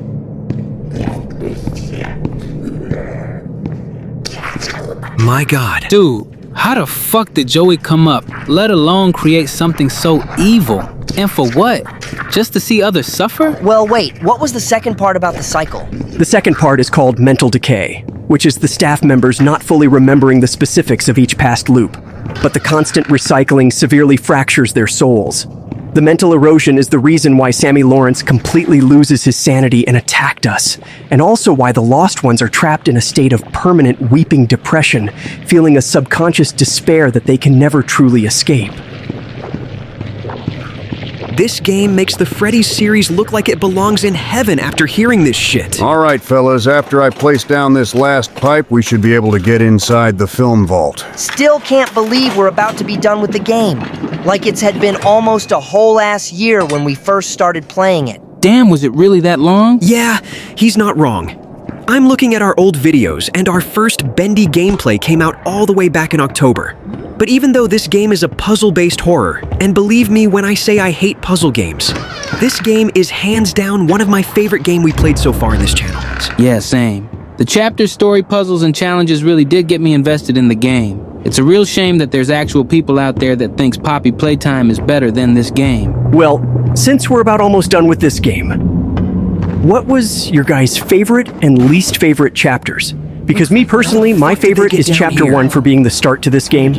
My God. Dude, how the fuck did Joey come up, let alone create something so evil? And for what? Just to see others suffer? Well, wait, what was the second part about the cycle? The second part is called mental decay, which is the staff members not fully remembering the specifics of each past loop, but the constant recycling severely fractures their souls. The mental erosion is the reason why Sammy Lawrence completely loses his sanity and attacked us, and also why the Lost Ones are trapped in a state of permanent weeping depression, feeling a subconscious despair that they can never truly escape. This game makes the Freddy's series look like it belongs in heaven after hearing this shit. All right, fellas, after I place down this last pipe, we should be able to get inside the film vault. Still can't believe we're about to be done with the game. Like it's had been almost a whole ass year when we first started playing it. Damn, was it really that long? Yeah, he's not wrong. I'm looking at our old videos, and our first Bendy gameplay came out all the way back in October. But even though this game is a puzzle-based horror, and believe me when I say I hate puzzle games, this game is hands down one of my favorite games we played so far in this channel. Yeah, same. The chapter, story, puzzles, and challenges really did get me invested in the game. It's a real shame that there's actual people out there that thinks Poppy Playtime is better than this game. Well, since we're about almost done with this game, what was your guys' favorite and least favorite chapters? Because me personally, my favorite is Chapter 1 for being the start to this game,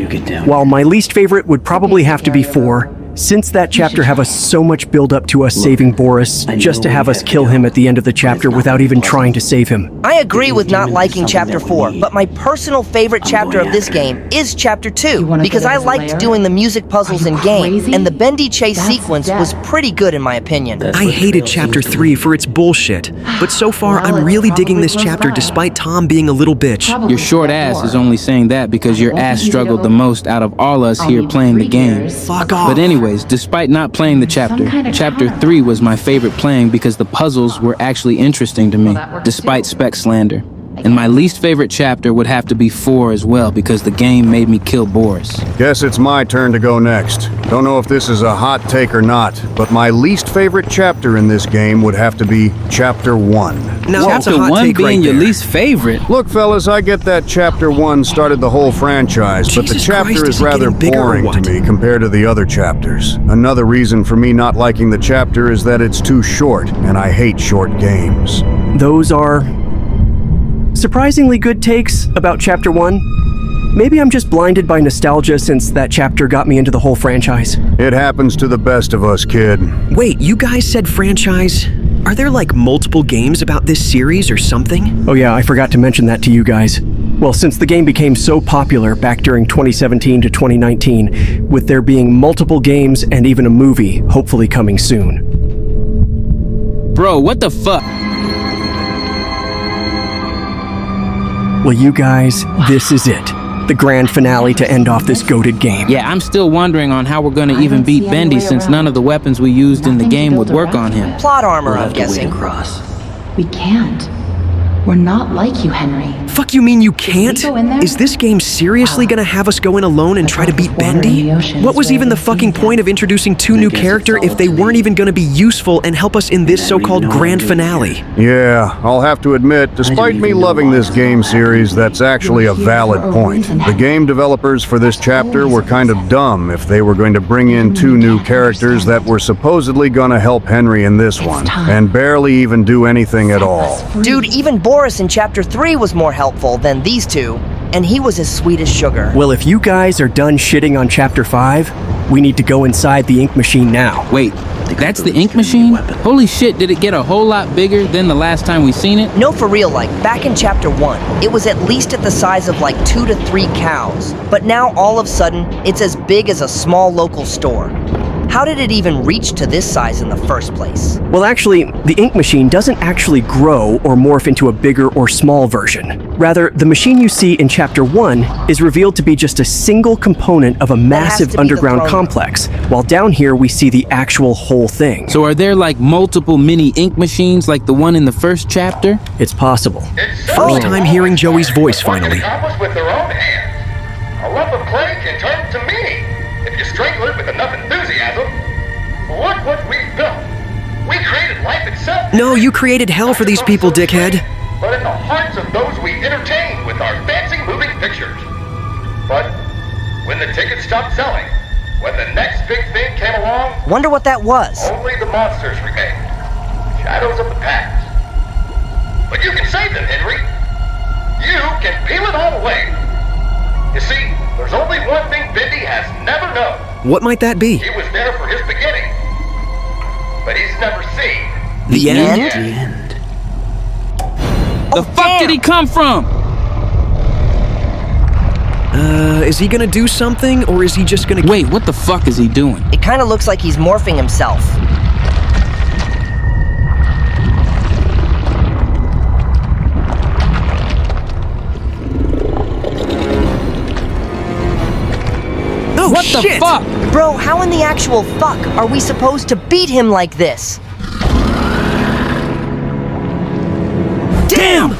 while my least favorite would probably have to be 4, since that chapter have us so much build up to us saving Boris, just to have us kill him at the end of the chapter without even trying to save him. I agree with not liking Chapter 4, but my personal favorite chapter of this game is Chapter 2, because I liked doing the music puzzles in game, and the Bendy chase sequence was pretty good in my opinion. I hated Chapter 3 for its bullshit, but so far I'm really digging this chapter despite Tom being a little bitch. Your short ass is only saying that because your ass struggled the most out of all us here playing the game. Fuck off. But anyways, despite not playing the chapter, Chapter 3 was my favorite playing because the puzzles were actually interesting to me, despite spec slander. And my least favorite chapter would have to be 4 as well because the game made me kill Boris. Guess it's my turn to go next. Don't know if this is a hot take or not, but my least favorite chapter in this game would have to be Chapter 1. Now, that's a Chapter hot 1 take being right your there. least favorite? Look, fellas, I get that Chapter 1 started the whole franchise, but the Jesus chapter Christ, is is it rather getting bigger or boring to what? me compared to the other chapters. Another reason for me not liking the chapter is that it's too short, and I hate short games. Those are surprisingly good takes about Chapter 1. Maybe I'm just blinded by nostalgia since that chapter got me into the whole franchise. It happens to the best of us, kid. Wait, you guys said franchise? Are there like multiple games about this series or something? Oh yeah, I forgot to mention that to you guys. Well, since the game became so popular back during 2017 to 2019, with there being multiple games and even a movie hopefully coming soon. Bro, what the fuck? Well, you guys, this is it. The grand finale to end off this goated game. Yeah, I'm still wondering on how we're gonna even beat Bendy since none of the weapons we used in the game would work on him. Plot armor, I'm guessing. We can't. We're not like you, Henry. Fuck you mean you can't? go in there? Is this game seriously gonna have us go in alone and try to beat Bendy? What was even the fucking point of introducing 2 new characters if they weren't even gonna be useful and help us in this so-called grand finale? Yeah, I'll have to admit, despite me loving this game series, that's actually a valid point. The game developers for this chapter were kind of dumb if they were going to bring in 2 new characters that were supposedly gonna help Henry in this one, and barely even do anything at all. Dude, even Boris in Chapter 3 was more helpful than these two. and he was as sweet as sugar. Well, if you guys are done shitting on Chapter 5, we need to go inside the ink machine now. Wait, that's the ink machine? Holy shit, did it get a whole lot bigger than the last time we seen it? No, for real, like, back in Chapter 1, it was at least at the size of like 2 to 3 cows. But now, all of a sudden, it's as big as a small local store. How did it even reach to this size in the first place? Well, actually, the ink machine doesn't actually grow or morph into a bigger or small version. Rather, the machine you see in Chapter 1 is revealed to be just a single component of a massive underground complex, while down here we see the actual whole thing. So are there like multiple mini ink machines like the one in the first chapter? It's possible. First time hearing Joey's voice finally. Accomplished with their own hands. A lump of clay can turn to meaning if you strangle it with enough enthusiasm. Look what we've built. We created life itself. No, you created hell for these people, dickhead. But in the hearts of those we entertain with our fancy moving pictures. But when the tickets stopped selling, when the next big thing came along, wonder what that was. Only the monsters remained. Shadows of the past. But you can save them, Henry. You can peel it all away. You see, there's only one thing Bendy has never known. What might that be? He was there for his beginning, but he's never seen the end. The end. The fuck did he come from? Is he gonna do something, or is he just gonna... Wait, what the fuck is he doing? It kind of looks like he's morphing himself. Oh, what the shit! fuck? Bro, how in the actual fuck are we supposed to beat him like this? Damn!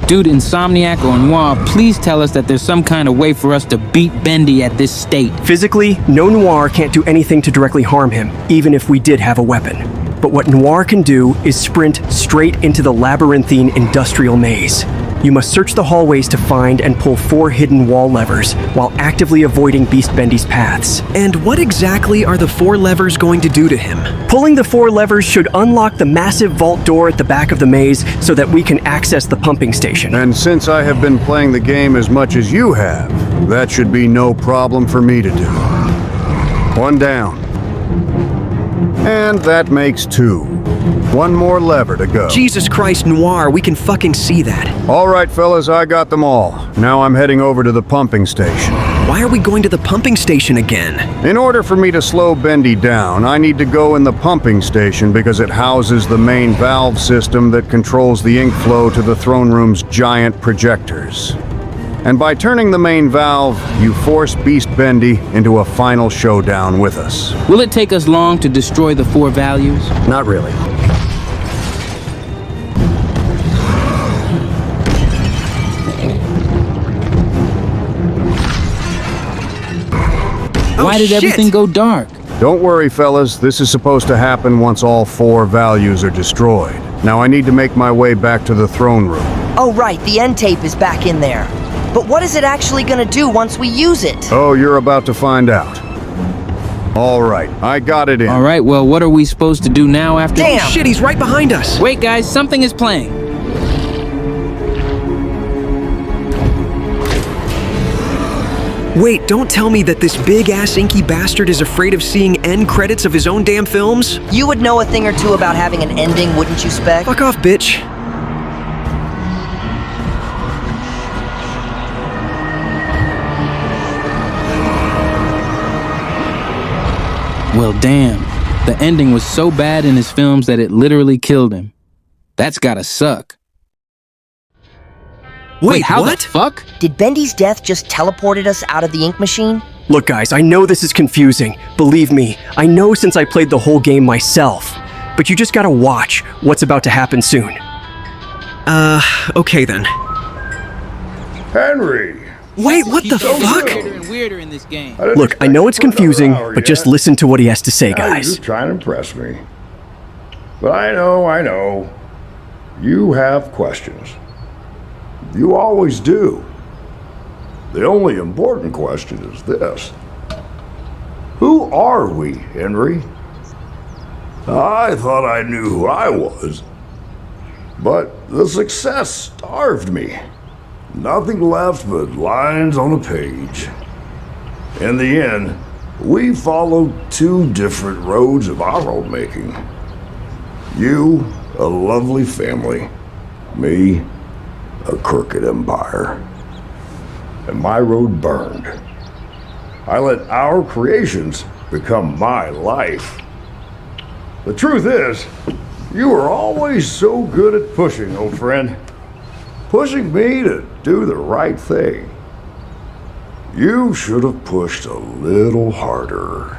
Dude, Insomniac or Noir, please tell us that there's some kind of way for us to beat Bendy at this state. Physically, no Noir can't do anything to directly harm him, even if we did have a weapon. But what Noir can do is sprint straight into the labyrinthine industrial maze. You must search the hallways to find and pull 4 hidden wall levers, while actively avoiding Beast Bendy's paths. And what exactly are the 4 levers going to do to him? Pulling the 4 levers should unlock the massive vault door at the back of the maze so that we can access the pumping station. And since I have been playing the game as much as you have, that should be no problem for me to do. 1 down. And that makes 2. 1 more lever to go. Jesus Christ, Noir, we can fucking see that. All right, fellas, I got them all. Now I'm heading over to the pumping station. Why are we going to the pumping station again? In order for me to slow Bendy down, I need to go in the pumping station because it houses the main valve system that controls the ink flow to the throne room's giant projectors. And by turning the main valve, you force Beast Bendy into a final showdown with us. Will it take us long to destroy the 4 values? Not really. Why did everything go dark? Don't worry, fellas. This is supposed to happen once all 4 values are destroyed. Now I need to make my way back to the throne room. Oh right, the end tape is back in there. But what is it actually gonna do once we use it? Oh, you're about to find out. All right, I got it in. All right, well, what are we supposed to do now after... Damn! Oh, shit, he's right behind us. Wait, guys, something is playing. Wait, don't tell me that this big-ass inky bastard is afraid of seeing end credits of his own damn films? You would know a thing or two about having an ending, wouldn't you, Spec? Fuck off, bitch. Well, damn. The ending was so bad in his films that it literally killed him. That's gotta suck. Wait, how what? the fuck? Did Bendy's death just teleported us out of the ink machine? Look guys, I know this is confusing. Believe me, I know since I played the whole game myself. But you just gotta watch what's about to happen soon. Okay then. Henry! Wait, what the fuck? Weirder and weirder in this game. Look, I know it's confusing, but just listen to what he has to say, guys. You're trying to impress me. But I know. You have questions. You always do. The only important question is this. Who are we, Henry? I thought I knew who I was. But the success starved me. Nothing left but lines on a page. In the end, we followed two different roads of our own making. You, a lovely family. Me, a crooked empire. And my road burned. I let our creations become my life. The truth is, you were always so good at pushing, old friend. Pushing me to do the right thing. You should have pushed a little harder.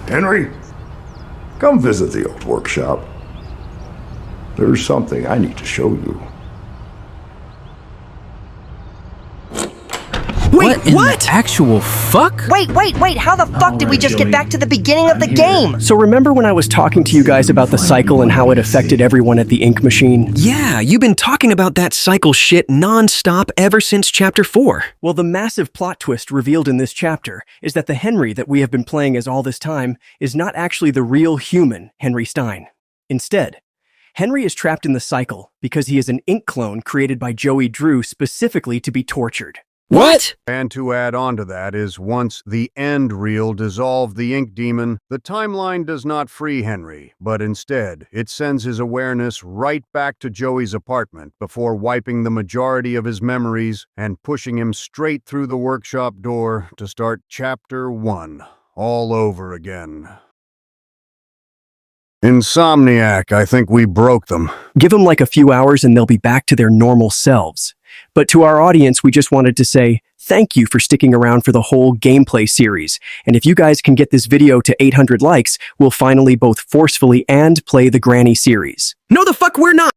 Henry, come visit the old workshop. There's something I need to show you. Wait, What in the actual fuck? Wait, how the fuck did we just get back to the beginning of the game? So remember when I was talking to you guys about the cycle and how it affected everyone at the ink machine? Yeah, you've been talking about that cycle shit non-stop ever since chapter 4. Well, the massive plot twist revealed in this chapter is that the Henry that we have been playing as all this time is not actually the real human Henry Stein. Instead, Henry is trapped in the cycle because he is an ink clone created by Joey Drew specifically to be tortured. What? And to add on to that is once the end reel dissolved the ink demon, the timeline does not free Henry, but instead it sends his awareness right back to Joey's apartment before wiping the majority of his memories and pushing him straight through the workshop door to start chapter 1 all over again. Insomniac, I think we broke them. Give them like a few hours and they'll be back to their normal selves. But to our audience, we just wanted to say thank you for sticking around for the whole gameplay series. And if you guys can get this video to 800 likes, we'll finally both forcefully and play the Granny series. No, the fuck we're not!